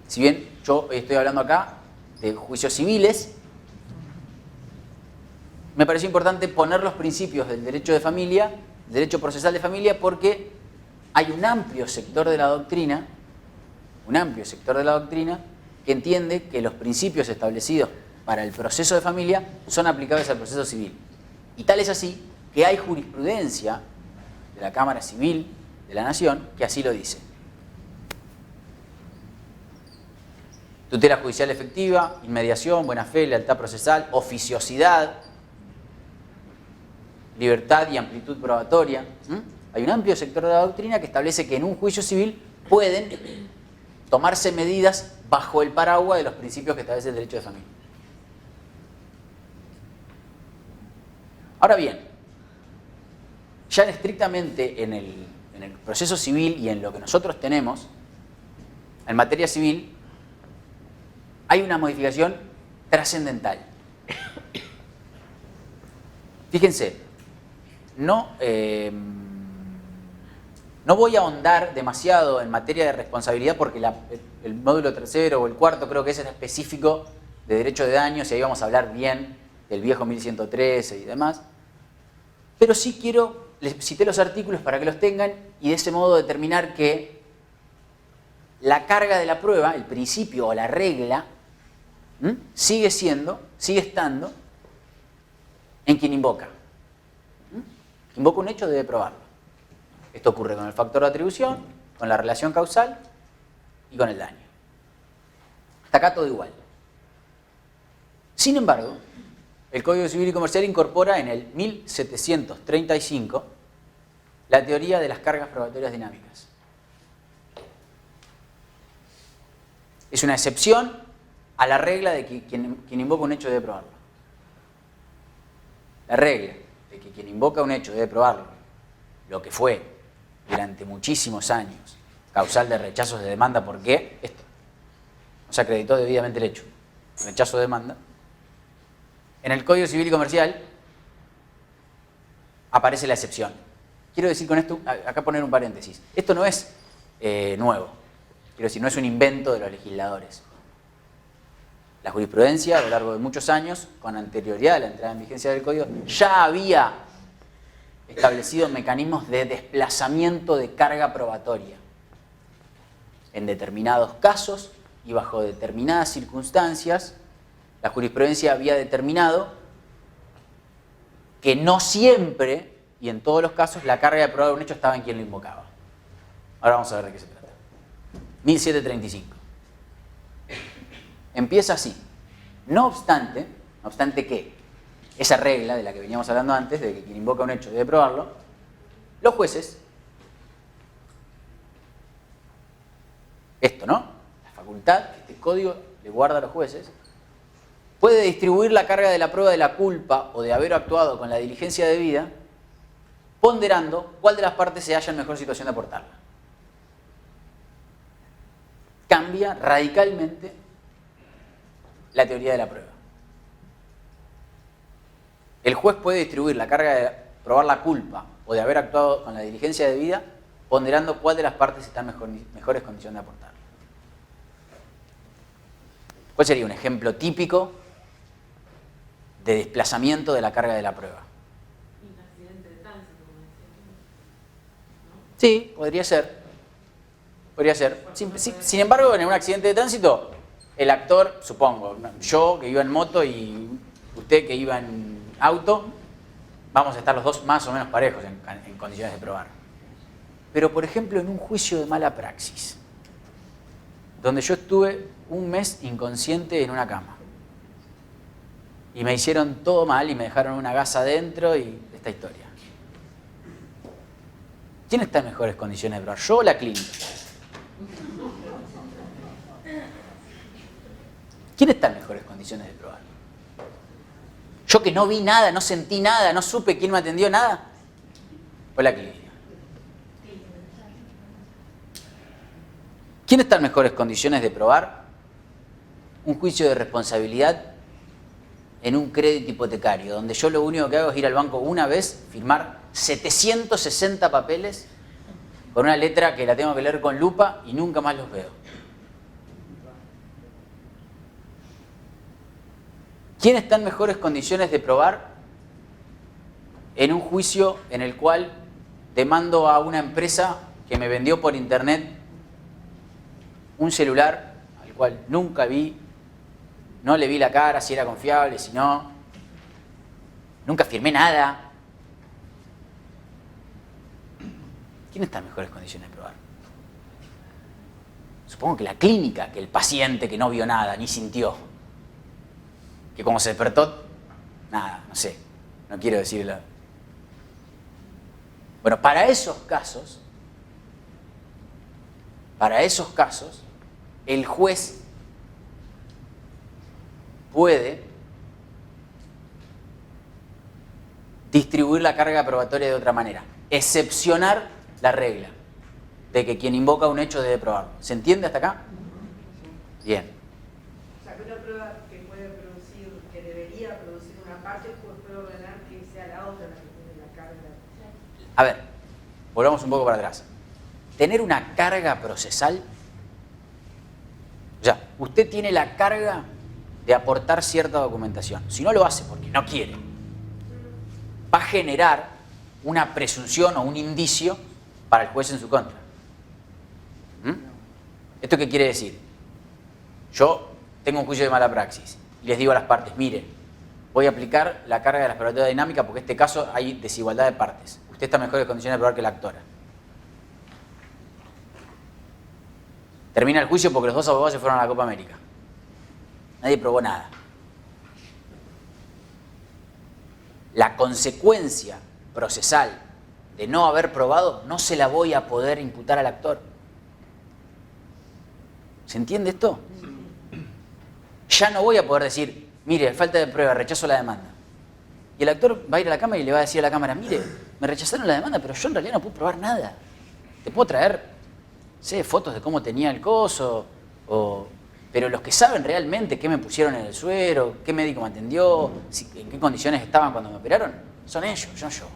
A: Si bien yo estoy hablando acá de juicios civiles, me pareció importante poner los principios del derecho de familia, del derecho procesal de familia, porque hay un amplio sector de la doctrina que entiende que los principios establecidos para el proceso de familia son aplicables al proceso civil. Y tal es así que hay jurisprudencia de la Cámara Civil de la Nación que así lo dice. Tutela judicial efectiva, inmediación, buena fe, lealtad procesal, oficiosidad, libertad y amplitud probatoria. Hay un amplio sector de la doctrina que establece que en un juicio civil pueden tomarse medidas bajo el paraguas de los principios que establece el derecho de familia. Ahora bien, ya estrictamente en el proceso civil y en lo que nosotros tenemos, en materia civil, hay una modificación trascendental. Fíjense, no voy a ahondar demasiado en materia de responsabilidad porque el módulo tercero o el cuarto creo que ese es específico de derecho de daños y ahí vamos a hablar bien del viejo 1113 y demás. Pero sí les cité los artículos para que los tengan y de ese modo determinar que la carga de la prueba, el principio o la regla, sigue estando en quien invoca. Invoca un hecho, debe probarlo. Esto ocurre con el factor de atribución, con la relación causal y con el daño. Hasta acá todo igual. Sin embargo, el Código Civil y Comercial incorpora en el 1735 la teoría de las cargas probatorias dinámicas. Es una excepción a la regla de que quien invoca un hecho debe probarlo. La regla de que quien invoca un hecho debe probarlo, lo que fue durante muchísimos años causal de rechazos de demanda, porque esto no se acreditó debidamente el hecho, rechazo de demanda, en el Código Civil y Comercial aparece la excepción. Quiero decir con esto, acá poner un paréntesis, esto no es nuevo, quiero decir, no es un invento de los legisladores. La jurisprudencia a lo largo de muchos años, con anterioridad a la entrada en vigencia del Código, ya había establecido mecanismos de desplazamiento de carga probatoria. En determinados casos y bajo determinadas circunstancias, la jurisprudencia había determinado que no siempre y en todos los casos la carga de probar un hecho estaba en quien lo invocaba. Ahora vamos a ver de qué se trata. 1735. Empieza así. No obstante que esa regla de la que veníamos hablando antes, de que quien invoca un hecho debe probarlo, los jueces, esto, ¿no? La facultad, este código le guarda a los jueces, puede distribuir la carga de la prueba de la culpa o de haber actuado con la diligencia debida, ponderando cuál de las partes se halla en mejor situación de aportarla. Cambia radicalmente la teoría de la prueba. El juez puede distribuir la carga de probar la culpa o de haber actuado con la diligencia debida, ponderando cuál de las partes está en mejores condiciones de aportarla. ¿Cuál sería un ejemplo típico de desplazamiento de la carga de la prueba?
C: Un accidente de tránsito, como decía. ¿No?
A: Sí, podría ser. Podría ser. Sin embargo, en un accidente de tránsito, el actor, supongo, yo que iba en moto y usted que iba en auto, vamos a estar los dos más o menos parejos en condiciones de probar. Pero, por ejemplo, en un juicio de mala praxis, donde yo estuve un mes inconsciente en una cama, y me hicieron todo mal y me dejaron una gasa adentro y esta historia. ¿Quién está en mejores condiciones de probar? ¿Yo o la clínica? ¿Quién está en mejores condiciones de probar? ¿Yo que no vi nada, no sentí nada, no supe quién me atendió, nada? ¿O la clínica? ¿Quién está en mejores condiciones de probar un juicio de responsabilidad en un crédito hipotecario, donde yo lo único que hago es ir al banco una vez, firmar 760 papeles con una letra que la tengo que leer con lupa y nunca más los veo? ¿Quién está en mejores condiciones de probar en un juicio en el cual demando a una empresa que me vendió por internet un celular al cual nunca vi, no le vi la cara, si era confiable, si no. Nunca firmé nada. ¿Quién está en mejores condiciones de probar? Supongo que la clínica, que el paciente que no vio nada, ni sintió. Que como se despertó, nada, no sé, no quiero decirlo. Bueno, para esos casos, el juez puede distribuir la carga probatoria de otra manera, excepcionar la regla de que quien invoca un hecho debe probarlo. ¿Se entiende hasta acá? Bien.
B: O sea, que una prueba que puede producir, que debería producir una parte, pues puede ordenar que sea la otra la que tiene la carga.
A: A ver, volvamos un poco para atrás. Tener una carga procesal, o sea, usted tiene la carga de aportar cierta documentación. Si no lo hace porque no quiere, va a generar una presunción o un indicio para el juez en su contra. ¿Esto qué quiere decir? Yo tengo un juicio de mala praxis y les digo a las partes, mire, voy a aplicar la carga de la probatoria dinámica porque en este caso hay desigualdad de partes. Usted está en mejores condiciones de probar que la actora. Termina el juicio porque los dos abogados se fueron a la Copa América. Nadie probó nada. La consecuencia procesal de no haber probado no se la voy a poder imputar al actor. ¿Se entiende esto? Ya no voy a poder decir, mire, falta de prueba, rechazo la demanda. Y el actor va a ir a la cámara y le va a decir a la cámara, mire, me rechazaron la demanda, pero yo en realidad no puedo probar nada. Te puedo traer, sé, fotos de cómo tenía el coso, pero los que saben realmente qué me pusieron en el suero, qué médico me atendió, en qué condiciones estaban cuando me operaron, son ellos, no yo.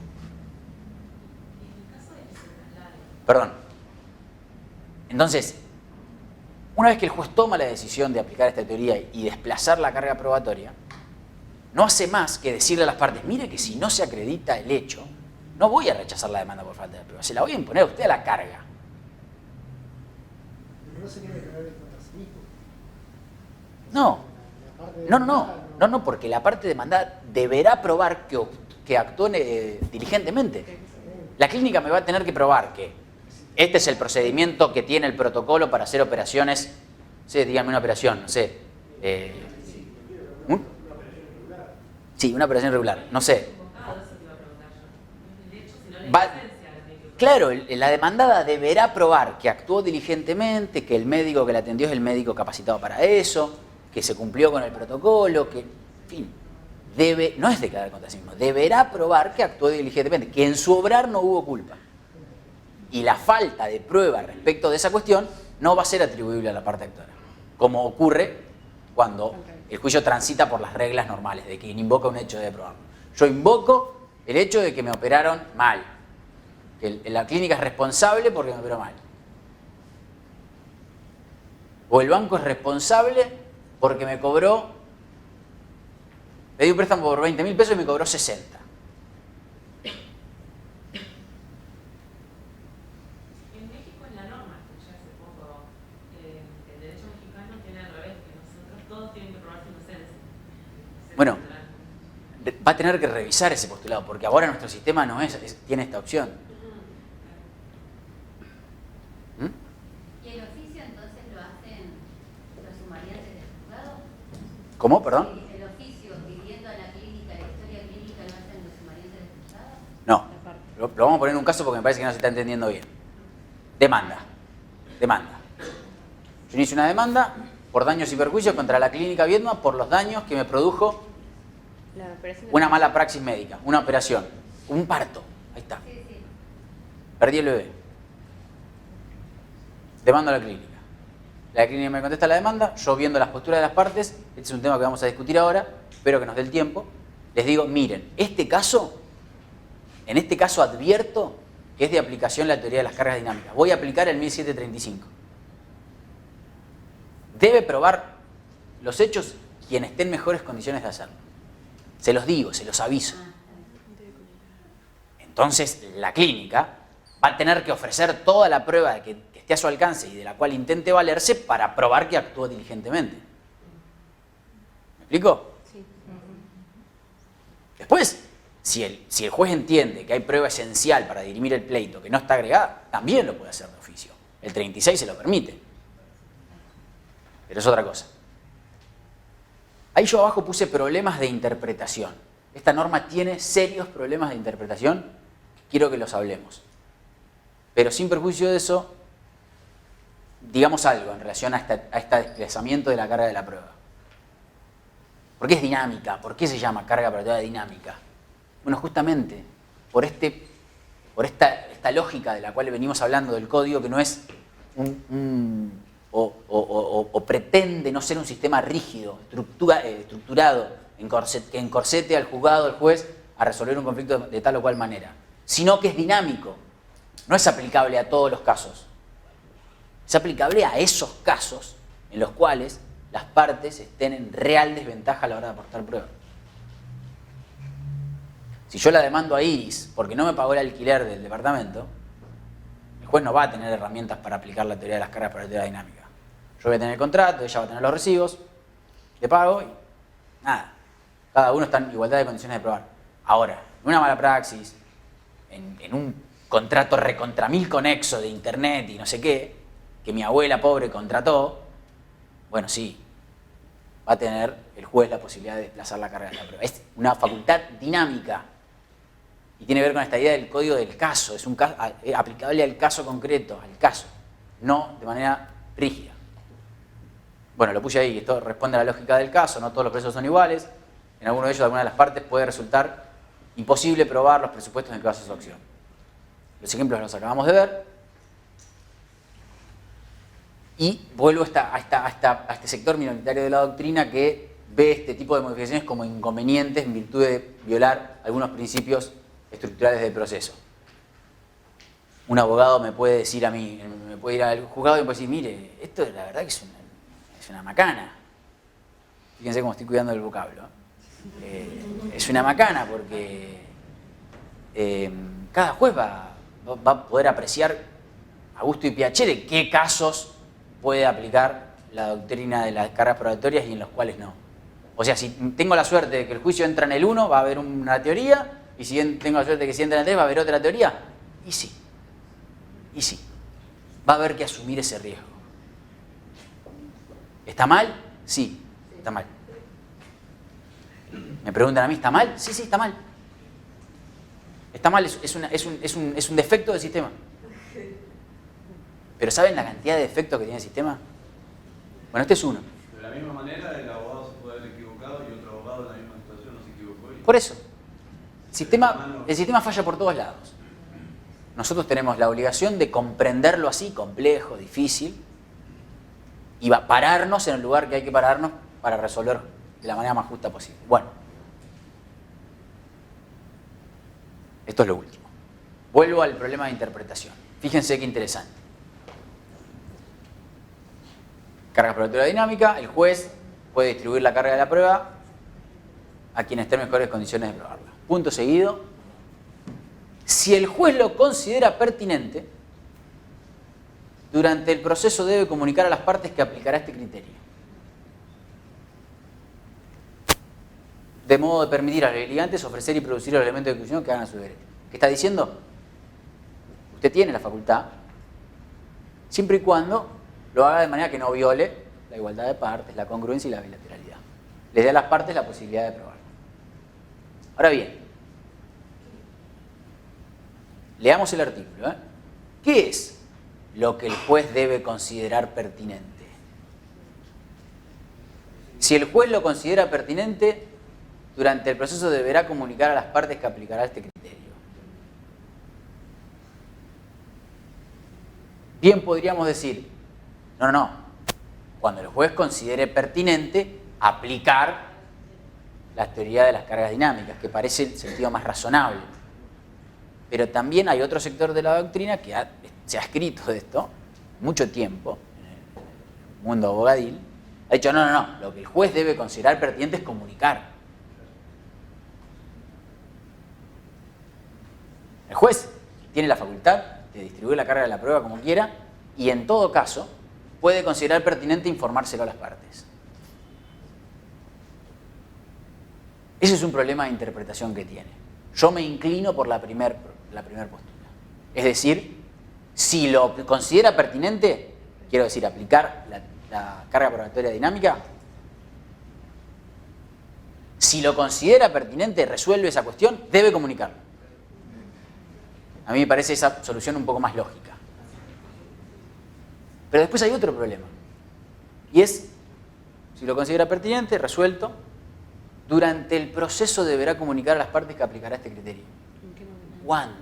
A: Perdón. Entonces, una vez que el juez toma la decisión de aplicar esta teoría y desplazar la carga probatoria, no hace más que decirle a las partes, mire que si no se acredita el hecho, no voy a rechazar la demanda por falta de prueba, se la voy a imponer a usted a la carga.
F: Pero no se tiene que ver el contrasismo.
A: No, porque la parte demandada deberá probar que actúe diligentemente. La clínica me va a tener que probar que este es el procedimiento que tiene el protocolo para hacer operaciones, sí, dígame una operación, no sé. Sí, una operación regular, no sé. Claro, la demandada deberá probar que actuó diligentemente, que el médico que la atendió es el médico capacitado para eso, que se cumplió con el protocolo, que, en fin, no es declarar contra sí mismo, deberá probar que actuó diligentemente, que en su obrar no hubo culpa. Y la falta de prueba respecto de esa cuestión no va a ser atribuible a la parte actora, como ocurre cuando el juicio transita por las reglas normales, de quien invoca un hecho debe probarlo. Yo invoco el hecho de que me operaron mal, que la clínica es responsable porque me operó mal. O el banco es responsable porque me cobró, le di un préstamo por 20.000 pesos y me cobró 60. Bueno, va a tener que revisar ese postulado, porque ahora nuestro sistema no tiene esta opción.
D: ¿Y el oficio entonces lo hacen los sumariantes del juzgado?
A: ¿Cómo? Perdón.
D: ¿El oficio pidiendo a la clínica, la historia clínica, lo hacen los sumariantes del juzgado?
A: No, lo vamos a poner en un caso porque me parece que no se está entendiendo bien. Demanda. Yo inicio una demanda por daños y perjuicios contra la clínica Viedma por los daños que me produjo una mala praxis médica, una operación, un parto. Ahí está.
D: Sí, sí.
A: Perdí el bebé. Demando a la clínica. La clínica me contesta la demanda, yo viendo las posturas de las partes, este es un tema que vamos a discutir ahora, espero que nos dé el tiempo, les digo, miren, en este caso advierto que es de aplicación la teoría de las cargas dinámicas. Voy a aplicar el 1735. Debe probar los hechos quien esté en mejores condiciones de hacerlo. Se los digo, se los aviso. Entonces, la clínica va a tener que ofrecer toda la prueba que esté a su alcance y de la cual intente valerse para probar que actuó diligentemente. explico?
E: Sí.
A: Después, si el juez entiende que hay prueba esencial para dirimir el pleito que no está agregada, también lo puede hacer de oficio. El 36 se lo permite. Pero es otra cosa. Ahí yo abajo puse problemas de interpretación. Esta norma tiene serios problemas de interpretación. Quiero que los hablemos. Pero sin perjuicio de eso, digamos algo en relación a este desplazamiento de la carga de la prueba. ¿Por qué es dinámica? ¿Por qué se llama carga operativa dinámica? Bueno, justamente por esta lógica de la cual venimos hablando del código, que no es o pretende no ser un sistema rígido, estructurado, que encorsete al juzgado, al juez, a resolver un conflicto de tal o cual manera, sino que es dinámico. No es aplicable a todos los casos. Es aplicable a esos casos en los cuales las partes estén en real desventaja a la hora de aportar prueba. Si yo la demando a Iris porque no me pagó el alquiler del departamento, el juez no va a tener herramientas para aplicar la teoría de las cargas operativas dinámicas. Yo voy a tener el contrato, ella va a tener los recibos, le pago y nada. Cada uno está en igualdad de condiciones de probar. Ahora, en una mala praxis, en un contrato recontra mil conexo de internet y no sé qué, que mi abuela pobre contrató, bueno, sí, va a tener el juez la posibilidad de desplazar la carga de la prueba. Es una facultad dinámica y tiene que ver con esta idea del código del caso. Es un caso aplicable al caso concreto, al caso, no de manera rígida. Bueno, lo puse ahí, esto responde a la lógica del caso, no todos los presos son iguales. En alguno de ellos, alguna de las partes, puede resultar imposible probar los presupuestos en el caso de su acción. Los ejemplos los acabamos de ver. Y vuelvo a este sector minoritario de la doctrina que ve este tipo de modificaciones como inconvenientes en virtud de violar algunos principios estructurales del proceso. Un abogado me puede decir a mí, me puede ir al juzgado y me puede decir, mire, esto la verdad que es una macana. Fíjense cómo estoy cuidando el vocablo. Es una macana porque cada juez va a poder apreciar a gusto y piacere qué casos puede aplicar la doctrina de las cargas probatorias y en los cuales no. O sea, si tengo la suerte de que el juicio entra en el 1, va a haber una teoría, y si tengo la suerte de que si entra en el 3, va a haber otra teoría. Y sí. Va a haber que asumir ese riesgo. ¿Está mal? Sí, está mal. Me preguntan a mí, ¿está mal? Sí, está mal. Está mal, es un defecto del sistema. ¿Pero saben la cantidad de defectos que tiene el sistema? Bueno, este es uno.
G: De la misma manera, el abogado se puede haber equivocado y otro abogado en la misma situación no se equivocó.
A: Por eso, el sistema falla por todos lados. Nosotros tenemos la obligación de comprenderlo así, complejo, difícil, y pararnos en el lugar que hay que pararnos para resolver de la manera más justa posible. Bueno, esto es lo último. Vuelvo al problema de interpretación. Fíjense qué interesante. Carga probatoria dinámica, el juez puede distribuir la carga de la prueba a quien esté en mejores condiciones de probarla. Punto seguido. Si el juez lo considera pertinente, durante el proceso debe comunicar a las partes que aplicará este criterio. De modo de permitir a los litigantes ofrecer y producir los elementos de conclusión que hagan a su derecho. ¿Qué está diciendo? Usted tiene la facultad, siempre y cuando lo haga de manera que no viole la igualdad de partes, la congruencia y la bilateralidad. Les dé a las partes la posibilidad de probarlo. Ahora bien, leamos el artículo. ¿Qué es lo que el juez debe considerar pertinente? Si el juez lo considera pertinente, durante el proceso deberá comunicar a las partes que aplicará este criterio. Bien podríamos decir, no. Cuando el juez considere pertinente aplicar la teoría de las cargas dinámicas, que parece el sentido más razonable. Pero también hay otro sector de la doctrina que se ha escrito de esto mucho tiempo, en el mundo abogadil, ha dicho, no, lo que el juez debe considerar pertinente es comunicar. El juez tiene la facultad de distribuir la carga de la prueba como quiera y en todo caso puede considerar pertinente informárselo a las partes. Ese es un problema de interpretación que tiene. Yo me inclino por la primer postura. Es decir, si lo considera pertinente, quiero decir, aplicar la carga probatoria dinámica, si lo considera pertinente, resuelve esa cuestión, debe comunicarlo. A mí me parece esa solución un poco más lógica. Pero después hay otro problema. Y es, si lo considera pertinente, resuelto, durante el proceso deberá comunicar a las partes que aplicará este criterio. ¿Cuándo?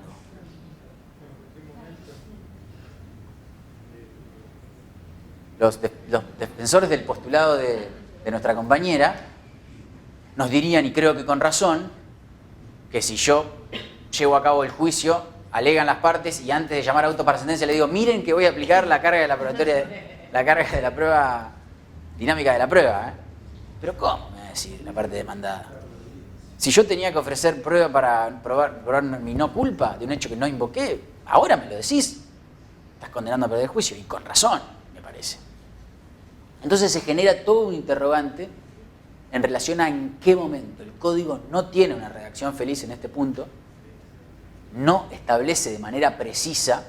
A: Los defensores del postulado de nuestra compañera nos dirían, y creo que con razón, que si yo llevo a cabo el juicio, alegan las partes y antes de llamar a auto para sentencia le digo, miren que voy a aplicar la carga de la probatoria, la carga de la prueba dinámica de la prueba. Pero ¿cómo? Me va a decir la parte demandada. Si yo tenía que ofrecer prueba para probar mi no culpa de un hecho que no invoqué, ahora me lo decís, estás condenando a perder el juicio, y con razón, me parece. Entonces se genera todo un interrogante en relación a en qué momento. El código no tiene una redacción feliz en este punto, no establece de manera precisa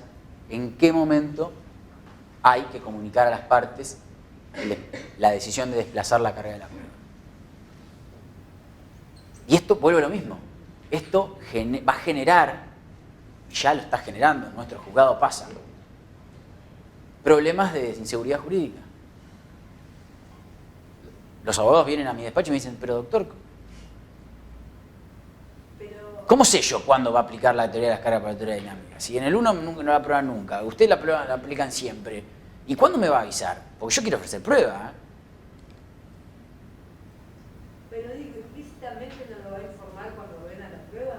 A: en qué momento hay que comunicar a las partes la decisión de desplazar la carga de la prueba. Y esto vuelve a lo mismo. Esto va a generar, ya lo está generando, en nuestro juzgado pasa, problemas de inseguridad jurídica. Los abogados vienen a mi despacho y me dicen, pero doctor, ¿cómo sé yo cuándo va a aplicar la teoría de las cargas probatoria dinámica? Si en el 1 no la aprueban nunca, ustedes la aplican siempre. ¿Y cuándo me va a avisar? Porque yo quiero ofrecer prueba.
B: Pero digo, explícitamente no lo va a informar cuando ordena la prueba.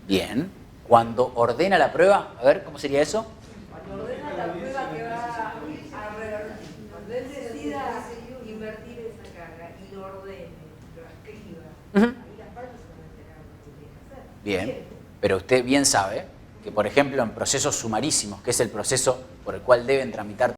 A: Bien. Cuando ordena la prueba, a ver, ¿cómo sería eso?
B: Cuando ordena la prueba que va a revertir. Cuando él decida invertir esa carga y lo ordene, lo escriba, ahí las partes se van a enterar de lo que tiene que hacer.
A: Bien. Pero usted bien sabe que, por ejemplo, en procesos sumarísimos, que es el proceso por el cual deben tramitar